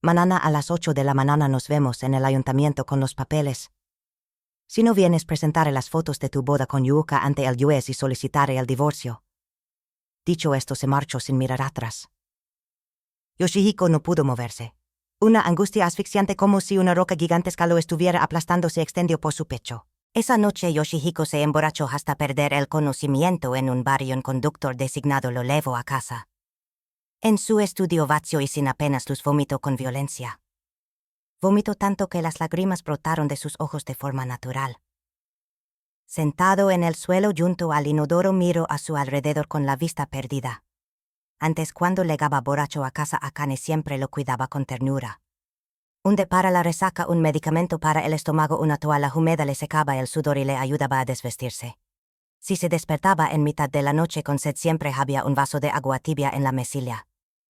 A: Mañana a las 8 de la mañana nos vemos en el ayuntamiento con los papeles. Si no vienes, presentaré las fotos de tu boda con Yuka ante el juez y solicitaré el divorcio. Dicho esto, se marchó sin mirar atrás. Yoshihiko no pudo moverse. Una angustia asfixiante, como si una roca gigantesca lo estuviera aplastando, se extendió por su pecho. Esa noche Yoshihiko se emborrachó hasta perder el conocimiento en un bar y un conductor designado lo llevó a casa. En su estudio vacío y sin apenas luz vomitó con violencia. Vomitó tanto que las lágrimas brotaron de sus ojos de forma natural. Sentado en el suelo junto al inodoro, miró a su alrededor con la vista perdida. Antes, cuando llegaba borracho a casa, Akane siempre lo cuidaba con ternura. Un té para la resaca, un medicamento para el estómago, una toalla húmeda le secaba el sudor y le ayudaba a desvestirse. Si se despertaba en mitad de la noche con sed, siempre había un vaso de agua tibia en la mesilla.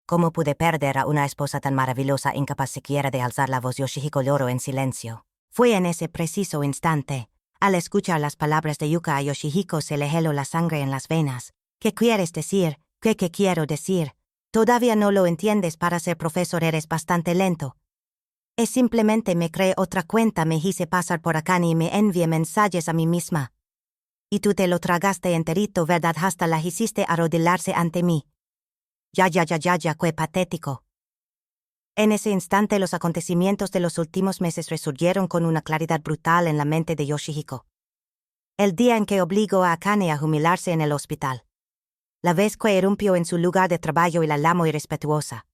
A: ¿Cómo pude perder a una esposa tan maravillosa, incapaz siquiera de alzar la voz? Yoshihiko lloró en silencio. Fue en ese preciso instante, al escuchar las palabras de Yuka, a Yoshihiko se le heló la sangre en las venas. ¿Qué quieres decir? ¿Qué quiero decir? Todavía no lo entiendes. Para ser profesor eres bastante lento. Es simplemente me creé otra cuenta, me hice pasar por Akane y me envié mensajes a mí misma. Y tú te lo tragaste enterito, ¿verdad? Hasta la hiciste arrodillarse ante mí. Ya, qué patético. En ese instante los acontecimientos de los últimos meses resurgieron con una claridad brutal en la mente de Yoshihiko. El día en que obligó a Akane a humillarse en el hospital. La vez que irrumpió en su lugar de trabajo y la llamó irrespetuosa.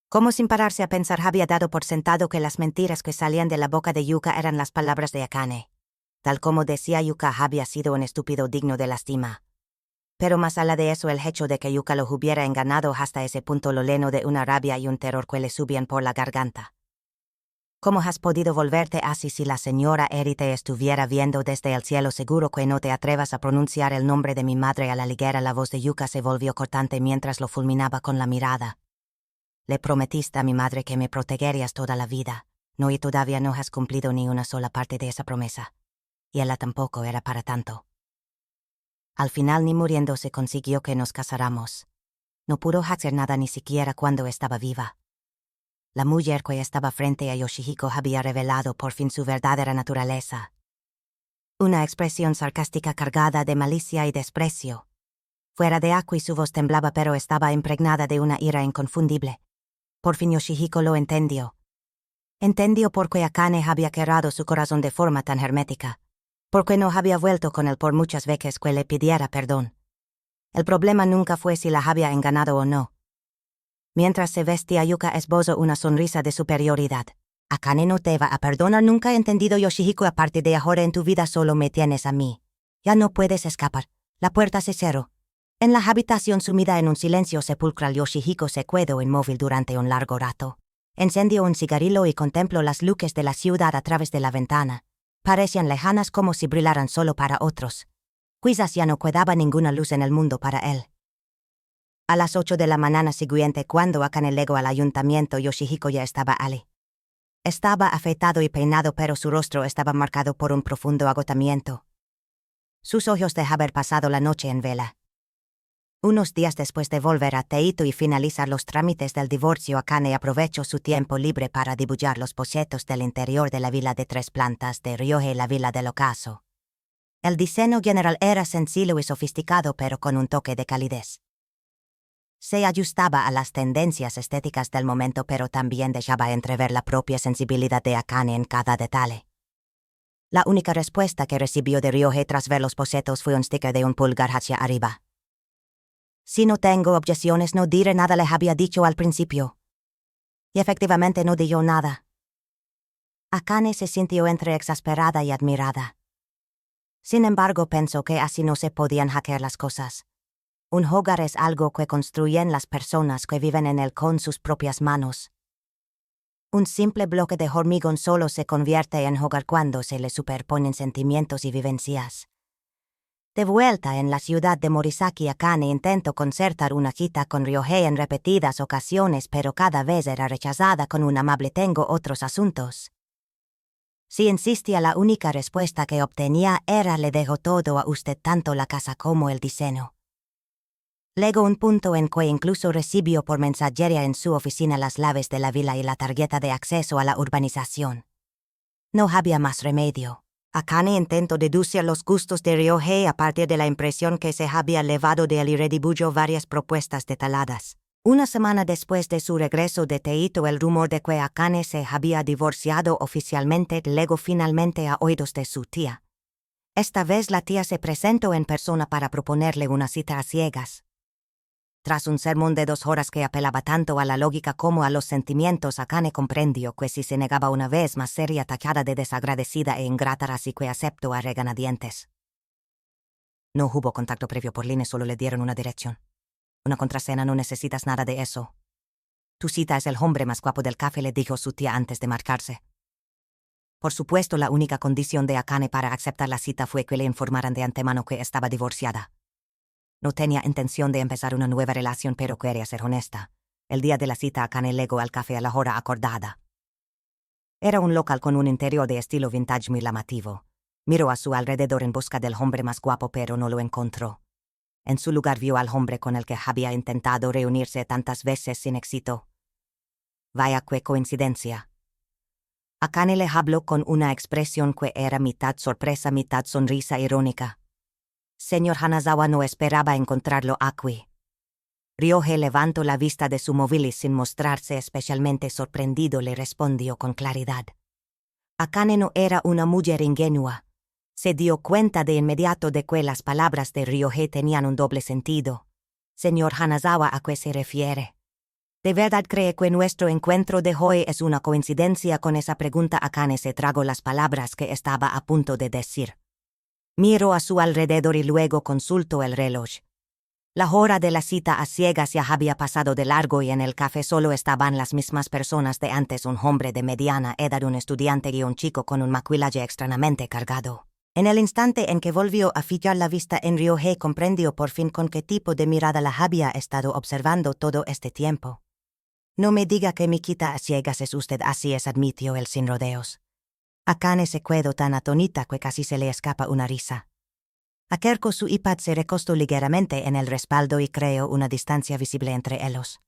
A: Como sin pararse a pensar, había dado por sentado que las mentiras que salían de la boca de Yuka eran las palabras de Akane. Tal como decía Yuka, había sido un estúpido digno de lástima. Pero más allá de eso, el hecho de que Yuka lo hubiera engañado hasta ese punto lo llenó de una rabia y un terror que le subían por la garganta. ¿Cómo has podido volverte así? Si la señora Eri te estuviera viendo desde el cielo, seguro que no te atrevas a pronunciar el nombre de mi madre a la ligera. La voz de Yuka se volvió cortante mientras lo fulminaba con la mirada. Le prometiste a mi madre que me protegerías toda la vida. No, y todavía no has cumplido ni una sola parte de esa promesa. Y ella tampoco era para tanto. Al final ni muriéndose consiguió que nos casáramos. No pudo hacer nada ni siquiera cuando estaba viva. La mujer que estaba frente a Yoshihiko había revelado por fin su verdadera naturaleza. Una expresión sarcástica cargada de malicia y desprecio. Fuera de Akui su voz temblaba pero estaba impregnada de una ira inconfundible. Por fin Yoshihiko lo entendió. Entendió por qué Akane había cerrado su corazón de forma tan hermética. Por qué no había vuelto con él por muchas veces que le pidiera perdón. El problema nunca fue si la había engañado o no. Mientras se vestía, Yuka esbozó una sonrisa de superioridad. Akane no te va a perdonar, nunca he entendido, Yoshihiko. A partir de ahora en tu vida solo me tienes a mí. Ya no puedes escapar. La puerta se cerró. En la habitación sumida en un silencio sepulcral, Yoshihiko se quedó inmóvil durante un largo rato. Encendió un cigarrillo y contempló las luces de la ciudad a través de la ventana. Parecían lejanas, como si brillaran solo para otros. Quizás ya no quedaba ninguna luz en el mundo para él. A las 8 de la mañana siguiente, cuando Akane llegó al ayuntamiento, Yoshihiko ya estaba allí. Estaba afeitado y peinado, pero su rostro estaba marcado por un profundo agotamiento. Sus ojos de haber pasado la noche en vela. Unos días después de volver a Teito y finalizar los trámites del divorcio, Akane aprovechó su tiempo libre para dibujar los bocetos del interior de la villa de 3 plantas de Ryohei, la villa del ocaso. El diseño general era sencillo y sofisticado, pero con un toque de calidez. Se ajustaba a las tendencias estéticas del momento, pero también dejaba entrever la propia sensibilidad de Akane en cada detalle. La única respuesta que recibió de Ryohei tras ver los bocetos fue un sticker de un pulgar hacia arriba. Si no tengo objeciones, no diré nada, le había dicho al principio. Y efectivamente no dijo nada. Akane se sintió entre exasperada y admirada. Sin embargo, pensó que así no se podían hackear las cosas. Un hogar es algo que construyen las personas que viven en él con sus propias manos. Un simple bloque de hormigón solo se convierte en hogar cuando se le superponen sentimientos y vivencias. De vuelta en la ciudad de Morisaki, Akane intentó concertar una cita con Ryohei en repetidas ocasiones, pero cada vez era rechazada con un amable "tengo otros asuntos". Si insistía, la única respuesta que obtenía era "le dejo todo a usted, tanto la casa como el diseño". Llegó un punto en que incluso recibió por mensajería en su oficina las llaves de la villa y la tarjeta de acceso a la urbanización. No había más remedio. Akane intentó deducir los gustos de Ryohei a partir de la impresión que se había llevado de él y redibujó varias propuestas detalladas. Una semana después de su regreso de Teito, el rumor de que Akane se había divorciado oficialmente llegó finalmente a oídos de su tía. Esta vez la tía se presentó en persona para proponerle una cita a ciegas. Tras un sermón de 2 horas que apelaba tanto a la lógica como a los sentimientos, Akane comprendió que si se negaba una vez más sería tachada de desagradecida e ingrata, así que aceptó a regañadientes. No hubo contacto previo por línea, solo le dieron una dirección. Una contraseña, no necesitas nada de eso. Tu cita es el hombre más guapo del café, le dijo su tía antes de marcharse. Por supuesto, la única condición de Akane para aceptar la cita fue que le informaran de antemano que estaba divorciada. No tenía intención de empezar una nueva relación, pero quería ser honesta. El día de la cita, Akane llegó al café a la hora acordada. Era un local con un interior de estilo vintage muy llamativo. Miró a su alrededor en busca del hombre más guapo, pero no lo encontró. En su lugar vio al hombre con el que había intentado reunirse tantas veces sin éxito. Vaya qué coincidencia. Akane le habló con una expresión que era mitad sorpresa, mitad sonrisa irónica. Señor Hanazawa, no esperaba encontrarlo aquí. Ryohei levantó la vista de su móvil y, sin mostrarse especialmente sorprendido, le respondió con claridad. Akane no era una mujer ingenua. Se dio cuenta de inmediato de que las palabras de Ryohei tenían un doble sentido. Señor Hanazawa, ¿a qué se refiere? ¿De verdad cree que nuestro encuentro de hoy es una coincidencia? Con esa pregunta, Akane se tragó las palabras que estaba a punto de decir. Miró a su alrededor y luego consultó el reloj. La hora de la cita a ciegas ya había pasado de largo y en el café solo estaban las mismas personas de antes: un hombre de mediana edad, un estudiante y un chico con un maquillaje extrañamente cargado. En el instante en que volvió a fijar la vista en Ryohei, comprendió por fin con qué tipo de mirada la había estado observando todo este tiempo. No me diga que mi cita a ciegas es usted. Así es, admitió él sin rodeos. Akane se quedó tan atónita que casi se le escapa una risa. Acercó su iPad, se recostó ligeramente en el respaldo y creó una distancia visible entre ellos.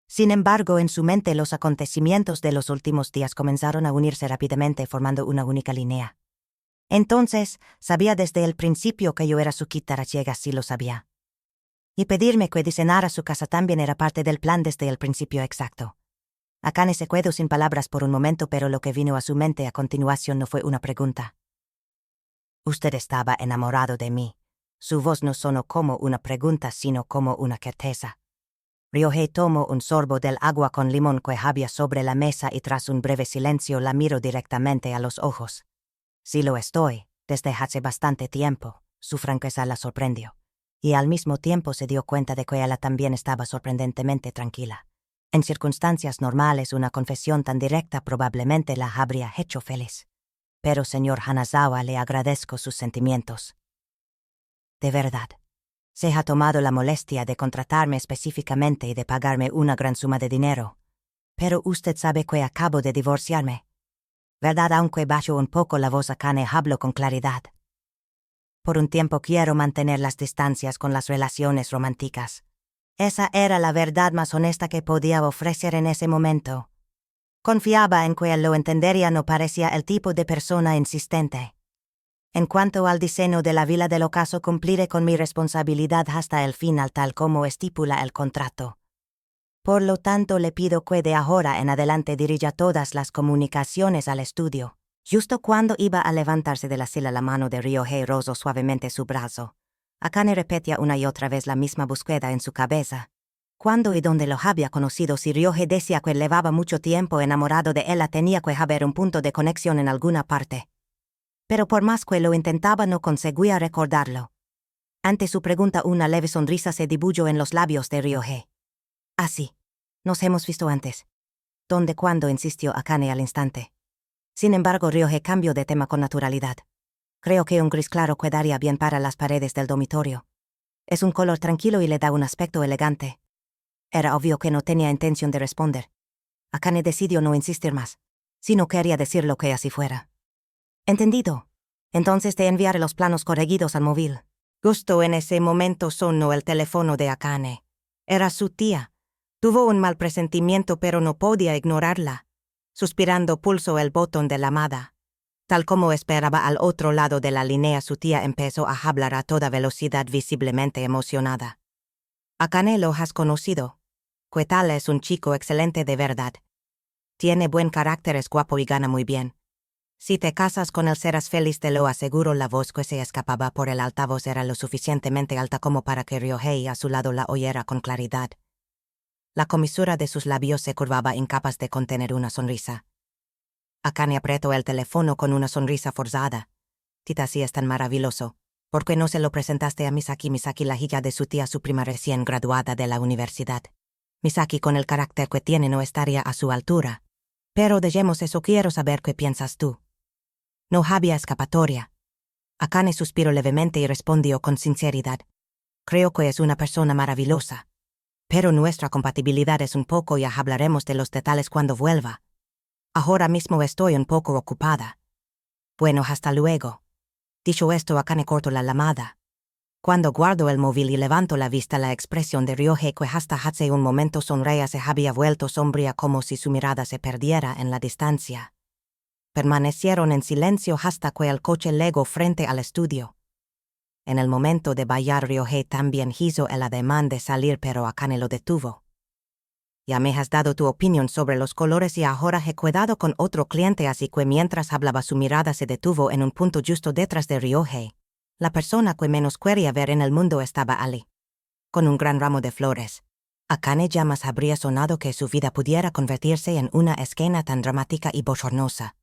A: Sin embargo, en su mente los acontecimientos de los últimos días comenzaron a unirse rápidamente formando una única línea. Entonces, sabía desde el principio que yo era su ciega, sí lo sabía. Y pedirme que diseñara su casa también era parte del plan desde el principio exacto. Akane se quedó sin palabras por un momento, pero lo que vino a su mente a continuación no fue una pregunta. Usted estaba enamorado de mí. Su voz no sonó como una pregunta, sino como una certeza. Ryohei tomó un sorbo del agua con limón que había sobre la mesa y tras un breve silencio la miró directamente a los ojos. Sí lo estoy, desde hace bastante tiempo. Su franqueza la sorprendió. Y al mismo tiempo se dio cuenta de que ella también estaba sorprendentemente tranquila. En circunstancias normales una confesión tan directa probablemente la habría hecho feliz. Pero señor Hanazawa, le agradezco sus sentimientos. De verdad. Se ha tomado la molestia de contratarme específicamente y de pagarme una gran suma de dinero. Pero usted sabe que acabo de divorciarme. ¿Verdad? Aunque bajó un poco la voz, Akane habló con claridad. Por un tiempo quiero mantener las distancias con las relaciones románticas. Esa era la verdad más honesta que podía ofrecer en ese momento. Confiaba en que él lo entendería, no parecía el tipo de persona insistente. En cuanto al diseño de la villa del ocaso, cumpliré con mi responsabilidad hasta el final tal como estipula el contrato. Por lo tanto, le pido que de ahora en adelante dirija todas las comunicaciones al estudio. Justo cuando iba a levantarse de la silla, la mano de Ryohei rozó suavemente su brazo. Akane repetía una y otra vez la misma búsqueda en su cabeza. ¿Cuándo y dónde lo había conocido? Si Ryohei decía que llevaba mucho tiempo enamorado de ella, tenía que haber un punto de conexión en alguna parte. Pero por más que lo intentaba no conseguía recordarlo. Ante su pregunta una leve sonrisa se dibujó en los labios de Ryohei. Así. Nos hemos visto antes. ¿Dónde? ¿Cuándo? Insistió Akane al instante. Sin embargo, Ryohei cambió de tema con naturalidad. Creo que un gris claro quedaría bien para las paredes del dormitorio. Es un color tranquilo y le da un aspecto elegante. Era obvio que no tenía intención de responder. Akane decidió no insistir más. Si no quería decir lo que así fuera. Entendido. Entonces te enviaré los planos corregidos al móvil. Justo en ese momento sonó el teléfono de Akane. Era su tía. Tuvo un mal presentimiento pero no podía ignorarla. Suspirando pulsó el botón de llamada. Tal como esperaba, al otro lado de la línea su tía empezó a hablar a toda velocidad, visiblemente emocionada. Akane, lo has conocido. ¿Qué tal? Es un chico excelente de verdad. Tiene buen carácter, es guapo y gana muy bien. Si te casas con él serás feliz, te lo aseguro. La voz que se escapaba por el altavoz era lo suficientemente alta como para que Ryohei a su lado la oyera con claridad. La comisura de sus labios se curvaba, incapaz de contener una sonrisa. Akane apretó el teléfono con una sonrisa forzada. Tita, sí es tan maravilloso. ¿Por qué no se lo presentaste a Misaki? Misaki, la hija de su tía, su prima recién graduada de la universidad. Misaki, con el carácter que tiene, no estaría a su altura. Pero dejemos eso, quiero saber qué piensas tú. No había escapatoria. Akane suspiró levemente y respondió con sinceridad. Creo que es una persona maravillosa. Pero nuestra compatibilidad es un poco, ya hablaremos de los detalles cuando vuelva. Ahora mismo estoy un poco ocupada. Bueno, hasta luego. Dicho esto, Akane cortó la llamada. Cuando guardó el móvil y levantó la vista, la expresión de Ryohei, que hasta hace un momento sonreía, se había vuelto sombría, como si su mirada se perdiera en la distancia. Permanecieron en silencio hasta que el coche llegó frente al estudio. En el momento de bajar, Ryohei también hizo el ademán de salir, pero Akane lo detuvo. Ya me has dado tu opinión sobre los colores y ahora he quedado con otro cliente, así que mientras hablaba su mirada se detuvo en un punto justo detrás de Ryohei. La persona que menos quería ver en el mundo estaba allí, con un gran ramo de flores. Akane jamás habría sonado que su vida pudiera convertirse en una escena tan dramática y bochornosa.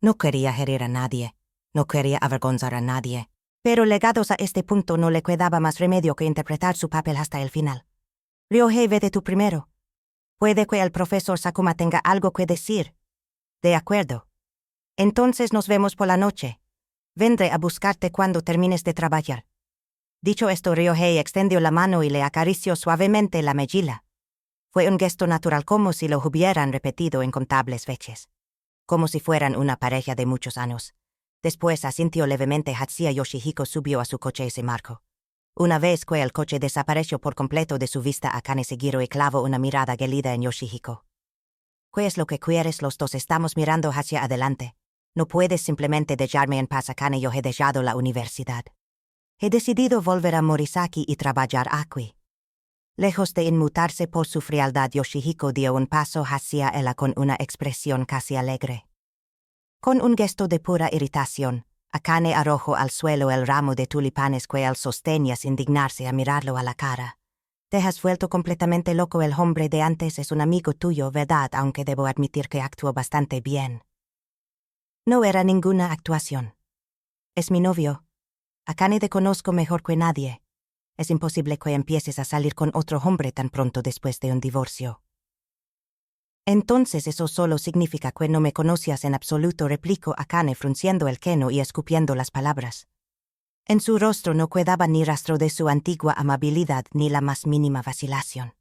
A: No quería herir a nadie, no quería avergonzar a nadie, pero llegados a este punto no le quedaba más remedio que interpretar su papel hasta el final. Ryohei, vete tú primero. Puede que el profesor Sakuma tenga algo que decir. De acuerdo. Entonces nos vemos por la noche. Vendré a buscarte cuando termines de trabajar. Dicho esto, Ryohei extendió la mano y le acarició suavemente la mejilla. Fue un gesto natural, como si lo hubieran repetido incontables veces. Como si fueran una pareja de muchos años. Después asintió levemente Hatsuya Yoshihiko subió a su coche y se marcó. Una vez que el coche desapareció por completo de su vista, Akane se giró y clavó una mirada gelida en Yoshihiko. ¿Qué es lo que quieres? Los dos estamos mirando hacia adelante. No puedes simplemente dejarme en paz, Akane. Yo he dejado la universidad. He decidido volver a Morisaki y trabajar aquí. Lejos de inmutarse por su frialdad, Yoshihiko dio un paso hacia ella con una expresión casi alegre. Con un gesto de pura irritación, Akane arrojó al suelo el ramo de tulipanes que él sostenía sin dignarse a mirarlo a la cara. Te has vuelto completamente loco. El hombre de antes es un amigo tuyo, ¿verdad? Aunque debo admitir que actuó bastante bien. No era ninguna actuación. Es mi novio. Akane te conozco mejor que nadie. Es imposible que empieces a salir con otro hombre tan pronto después de un divorcio. Entonces eso solo significa que no me conocías en absoluto, replicó Akane frunciendo el ceño y escupiendo las palabras. En su rostro no quedaba ni rastro de su antigua amabilidad ni la más mínima vacilación.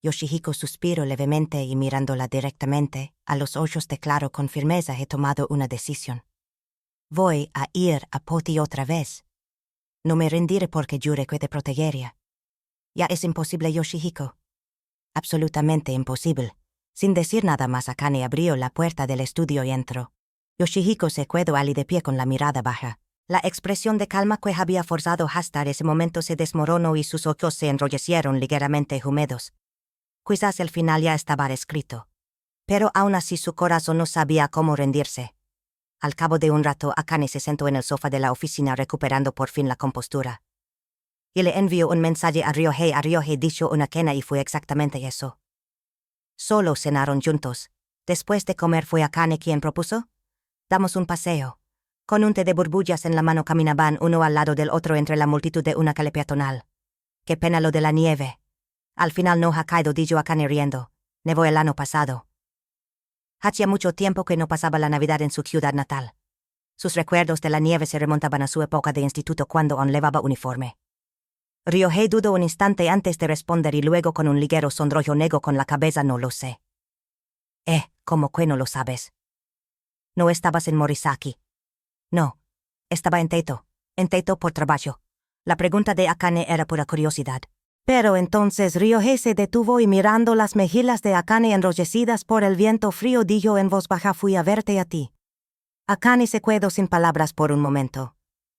A: Yoshihiko suspiró levemente y mirándola directamente, a los ojos declaró con firmeza: he tomado una decisión. Voy a ir a Poti otra vez. No me rendiré porque juré que te protegería. Ya es imposible, Yoshihiko. Absolutamente imposible. Sin decir nada más, Akane abrió la puerta del estudio y entró. Yoshihiko se quedó allí de pie con la mirada baja. La expresión de calma que había forzado hasta ese momento se desmoronó y sus ojos se enrojecieron ligeramente húmedos. Quizás el final ya estaba escrito. Pero aún así su corazón no sabía cómo rendirse. Al cabo de un rato, Akane se sentó en el sofá de la oficina recuperando por fin la compostura. Y le envió un mensaje a Ryohei. A Ryohei dijo una cena y fue exactamente eso. Solo cenaron juntos. Después de comer fue Akane quien propuso: damos un paseo. Con un té de burbujas en la mano caminaban uno al lado del otro entre la multitud de una calle peatonal. Qué pena lo de la nieve. Al final no ha caído, dijo Akane riendo. Nevó el año pasado. Hacía mucho tiempo que no pasaba la Navidad en su ciudad natal. Sus recuerdos de la nieve se remontaban a su época de instituto cuando aún llevaba uniforme. Ryohei dudó un instante antes de responder y luego con un ligero sonrojo negó con la cabeza: no lo sé. ¿Cómo que no lo sabes? ¿No estabas en Morisaki? No. Estaba en Teito. En Teito por trabajo. La pregunta de Akane era pura curiosidad. Pero entonces Ryohei se detuvo y mirando las mejillas de Akane enrojecidas por el viento frío dijo en voz baja: fui a verte a ti. Akane se quedó sin palabras por un momento.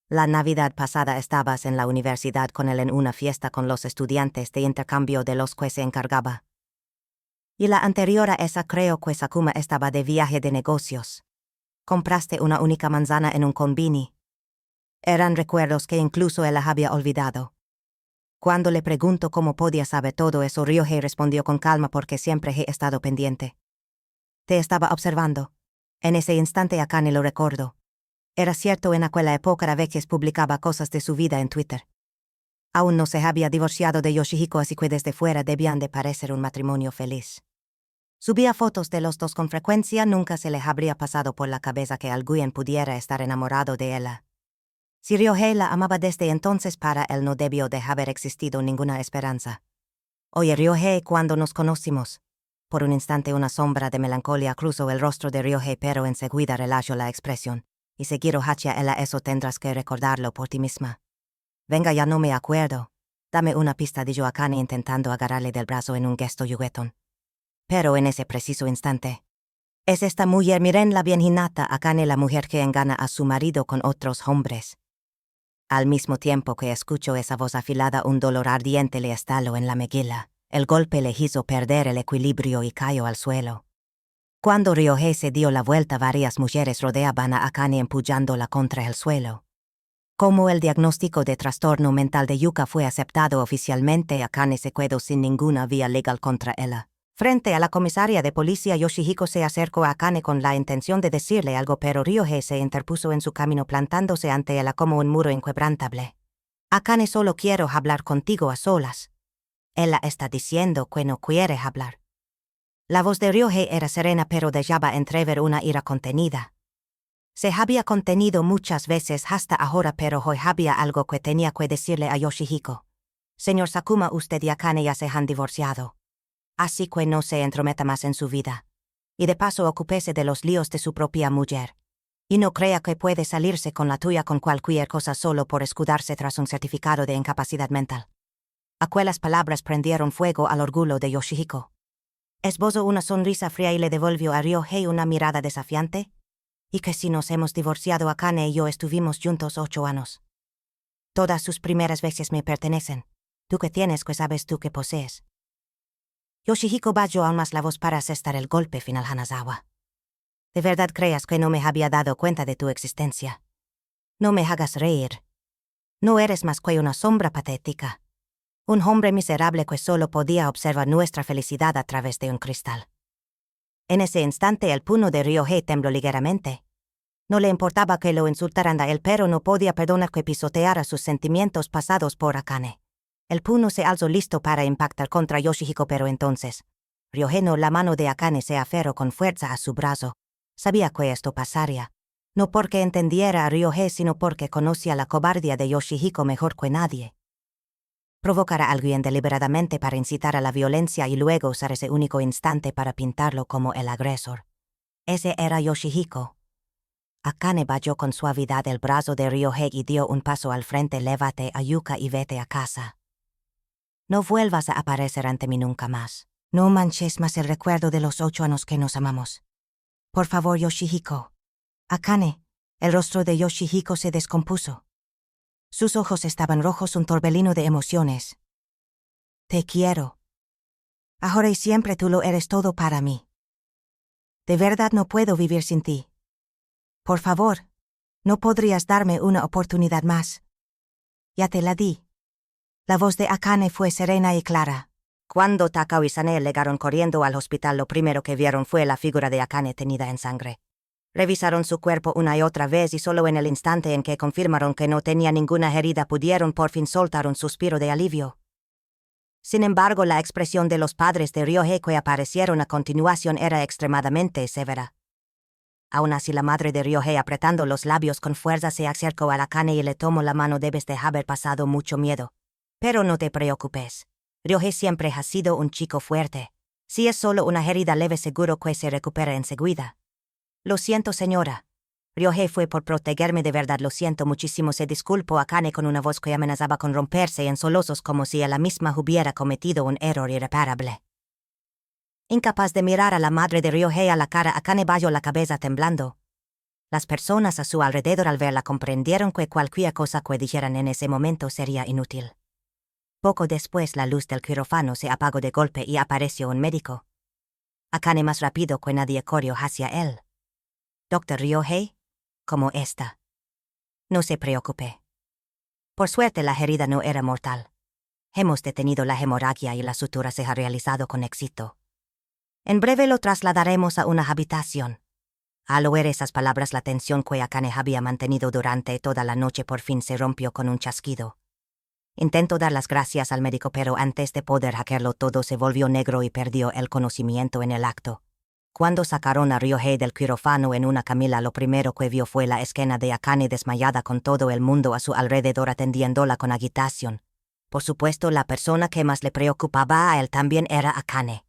A: La Navidad pasada estabas en la universidad con él en una fiesta con los estudiantes de intercambio de los que se encargaba. Y la anterior a esa creo que Sakuma estaba de viaje de negocios. Compraste una única manzana en un konbini. Eran recuerdos que incluso él había olvidado. Cuando le preguntó cómo podía saber todo eso, Ryohei respondió con calma: porque siempre he estado pendiente. Te estaba observando. En ese instante Akane lo recordó. Era cierto, en aquella época a veces publicaba cosas de su vida en Twitter. Aún no se había divorciado de Yoshihiko, así que desde fuera debían de parecer un matrimonio feliz. Subía fotos de los dos con frecuencia. Nunca se le habría pasado por la cabeza que alguien pudiera estar enamorado de ella. Si Ryohei la amaba desde entonces, para él no debió de haber existido ninguna esperanza. Oye, Ryohei, cuando nos conocimos. Por un instante una sombra de melancolía cruzó el rostro de Ryohei, pero enseguida relajó la expresión. Y seguiró hacia ella: eso tendrás que recordarlo por ti misma. Venga, ya no me acuerdo. Dame una pista, dijo Akane intentando agarrarle del brazo en un gesto juguetón. Pero en ese preciso instante. Es esta mujer, mírenla bien, Hinata. Akane, la mujer que engana a su marido con otros hombres. Al mismo tiempo que escuchó esa voz afilada, un dolor ardiente le estaló en la mejilla. El golpe le hizo perder el equilibrio y cayó al suelo. Cuando Ryohei se dio la vuelta, varias mujeres rodeaban a Akane empujándola contra el suelo. Como el diagnóstico de trastorno mental de Yuka fue aceptado oficialmente, Akane se quedó sin ninguna vía legal contra ella. Frente a la comisaria de policía, Yoshihiko se acercó a Akane con la intención de decirle algo, pero Ryohei se interpuso en su camino, plantándose ante ella como un muro inquebrantable. Akane, solo quiero hablar contigo a solas. Ella está diciendo que no quiere hablar. La voz de Ryohei era serena, pero dejaba entrever una ira contenida. Se había contenido muchas veces hasta ahora, pero hoy había algo que tenía que decirle a Yoshihiko. Señor Sakuma, usted y Akane ya se han divorciado. Así que no se entrometa más en su vida. Y de paso ocúpese de los líos de su propia mujer. Y no crea que puede salirse con la tuya con cualquier cosa solo por escudarse tras un certificado de incapacidad mental. Aquellas palabras prendieron fuego al orgullo de Yoshihiko. Esbozó una sonrisa fría y le devolvió a Ryohei una mirada desafiante. ¿Y que si nos hemos divorciado, Akane y yo estuvimos juntos 8 años? Todas sus primeras veces me pertenecen. ¿Tú qué tienes que sabes tú que posees? Yoshihiko bajó aún más la voz para asestar el golpe final Hanazawa. ¿De verdad creas que no me había dado cuenta de tu existencia? No me hagas reír. No eres más que una sombra patética. Un hombre miserable que solo podía observar nuestra felicidad a través de un cristal. En ese instante el puño de Ryohei tembló ligeramente. No le importaba que lo insultaran a él, pero no podía perdonar que pisoteara sus sentimientos pasados por Akane. El puño se alzó listo para impactar contra Yoshihiko, pero entonces, Ryohei, la mano de Akane se aferró con fuerza a su brazo. Sabía que esto pasaría. No porque entendiera a Ryohei, sino porque conocía la cobardía de Yoshihiko mejor que nadie. Provocar a alguien deliberadamente para incitar a la violencia y luego usar ese único instante para pintarlo como el agresor. Ese era Yoshihiko. Akane bajó con suavidad el brazo de Ryohei y dio un paso al frente. Lévate a Yuka y vete a casa. No vuelvas a aparecer ante mí nunca más. No manches más el recuerdo de los 8 años que nos amamos. Por favor, Yoshihiko. Akane, el rostro de Yoshihiko se descompuso. Sus ojos estaban rojos, un torbellino de emociones. Te quiero. Ahora y siempre tú lo eres todo para mí. De verdad no puedo vivir sin ti. Por favor, ¿no podrías darme una oportunidad más? Ya te la di. La voz de Akane fue serena y clara. Cuando Takao y Sane llegaron corriendo al hospital, lo primero que vieron fue la figura de Akane teñida en sangre. Revisaron su cuerpo una y otra vez y solo en el instante en que confirmaron que no tenía ninguna herida pudieron por fin soltar un suspiro de alivio. Sin embargo, la expresión de los padres de Ryohei que aparecieron a continuación era extremadamente severa. Aún así, la madre de Ryohei, apretando los labios con fuerza, se acercó a Akane y le tomó la mano. Debes de haber pasado mucho miedo. Pero no te preocupes. Ryohei siempre ha sido un chico fuerte. Si es solo una herida leve, seguro que se recupera enseguida. Lo siento, señora. Ryohei fue por protegerme, de verdad lo siento muchísimo. Se disculpó Akane con una voz que amenazaba con romperse en sollozos, como si ella misma hubiera cometido un error irreparable. Incapaz de mirar a la madre de Ryohei a la cara, Akane bajó la cabeza temblando. Las personas a su alrededor al verla comprendieron que cualquier cosa que dijeran en ese momento sería inútil. Poco después la luz del quirófano se apagó de golpe y apareció un médico. Akane, más rápido que nadie, corrió hacia él. «Dr. Ryohei, ¿cómo está?» «No se preocupe. Por suerte la herida no era mortal. Hemos detenido la hemorragia y la sutura se ha realizado con éxito. En breve lo trasladaremos a una habitación». Al oír esas palabras, la tensión que Akane había mantenido durante toda la noche por fin se rompió con un chasquido. Intentó dar las gracias al médico, pero antes de poder hacerlo todo se volvió negro y perdió el conocimiento en el acto. Cuando sacaron a Ryohei del quirófano en una camilla, lo primero que vio fue la escena de Akane desmayada con todo el mundo a su alrededor atendiéndola con agitación. Por supuesto, la persona que más le preocupaba a él también era Akane.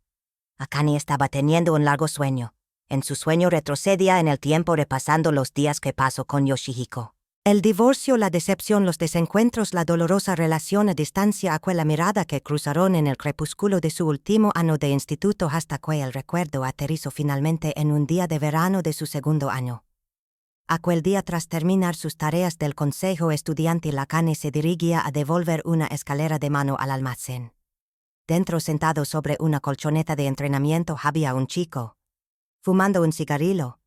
A: Akane estaba teniendo un largo sueño. En su sueño retrocedía en el tiempo, repasando los días que pasó con Yoshihiko. El divorcio, la decepción, los desencuentros, la dolorosa relación a distancia, aquella mirada que cruzaron en el crepúsculo de su último año de instituto, hasta que el recuerdo aterrizó finalmente en un día de verano de su segundo año. Aquel día, tras terminar sus tareas del consejo estudiantil, Akane se dirigía a devolver una escalera de mano al almacén. Dentro, sentado sobre una colchoneta de entrenamiento, había un chico, fumando un cigarrillo.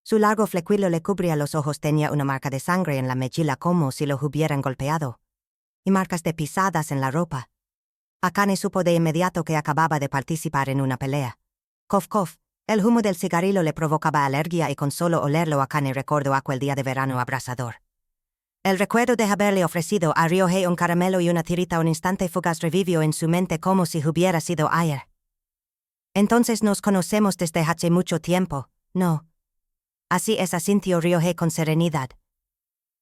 A: Su largo flequillo le cubría los ojos, tenía una marca de sangre en la mejilla como si lo hubieran golpeado, y marcas de pisadas en la ropa. Akane supo de inmediato que acababa de participar en una pelea. Cof, cof. El humo del cigarrillo le provocaba alergia y con solo olerlo Akane recordó aquel día de verano abrasador. El recuerdo de haberle ofrecido a Ryohei un caramelo y una tirita un instante fugaz revivió en su mente como si hubiera sido ayer. «Entonces nos conocemos desde hace mucho tiempo, ¿no?» «Así es», asintió Ryohei con serenidad.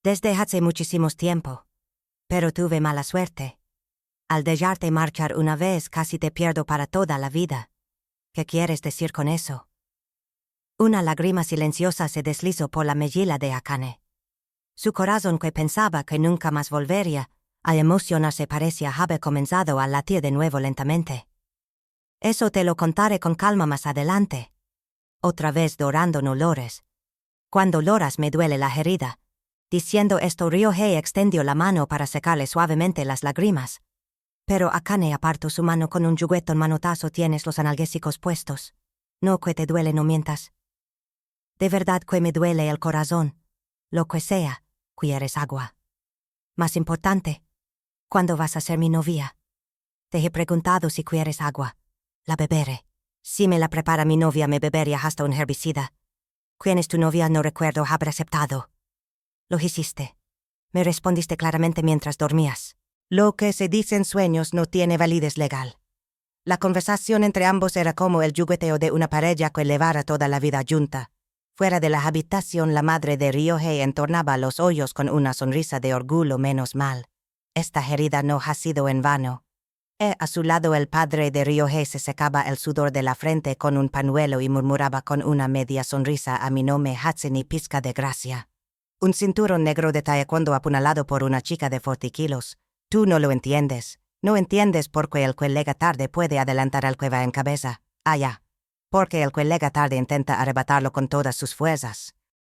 A: «Desde hace muchísimo tiempo. Pero tuve mala suerte. Al dejarte marchar una vez casi te pierdo para toda la vida. ¿Qué quieres decir con eso?» Una lágrima silenciosa se deslizó por la mejilla de Akane. Su corazón, que pensaba que nunca más volvería a emocionarse, parecía haber comenzado a latir de nuevo lentamente. Eso te lo contaré con calma más adelante. Otra vez dorando Lores. Cuando Loras me duele la herida. Diciendo esto, Ryohei extendió la mano para secarle suavemente las lágrimas. Pero Akane apartó su mano con un juguetón manotazo. ¿Tienes los analgésicos puestos? No, que te duele, no mientas. De verdad que me duele el corazón. Lo que sea, ¿quieres agua? Más importante, ¿cuándo vas a ser mi novia? Te he preguntado si quieres agua. La beberé. Si me la prepara mi novia, me bebería hasta un herbicida. ¿Quién es tu novia? No recuerdo haber aceptado. Lo hiciste. Me respondiste claramente mientras dormías. Lo que se dice en sueños no tiene validez legal. La conversación entre ambos era como el jugueteo de una pareja que llevara toda la vida junta. Fuera de la habitación, la madre de Ryohei entornaba los hoyos con una sonrisa de orgullo. Menos mal. Esta herida no ha sido en vano. A su lado, el padre de Ryohei se secaba el sudor de la frente con un pañuelo y murmuraba con una media sonrisa: a mí no me hace ni pizca de gracia. Un cinturón negro de taekwondo apuñalado por una chica de 40 kilos. Tú no lo entiendes. No entiendes porque el que llega tarde puede adelantar al que va en cabeza. Ya. Porque el que llega tarde intenta arrebatarlo con todas sus fuerzas.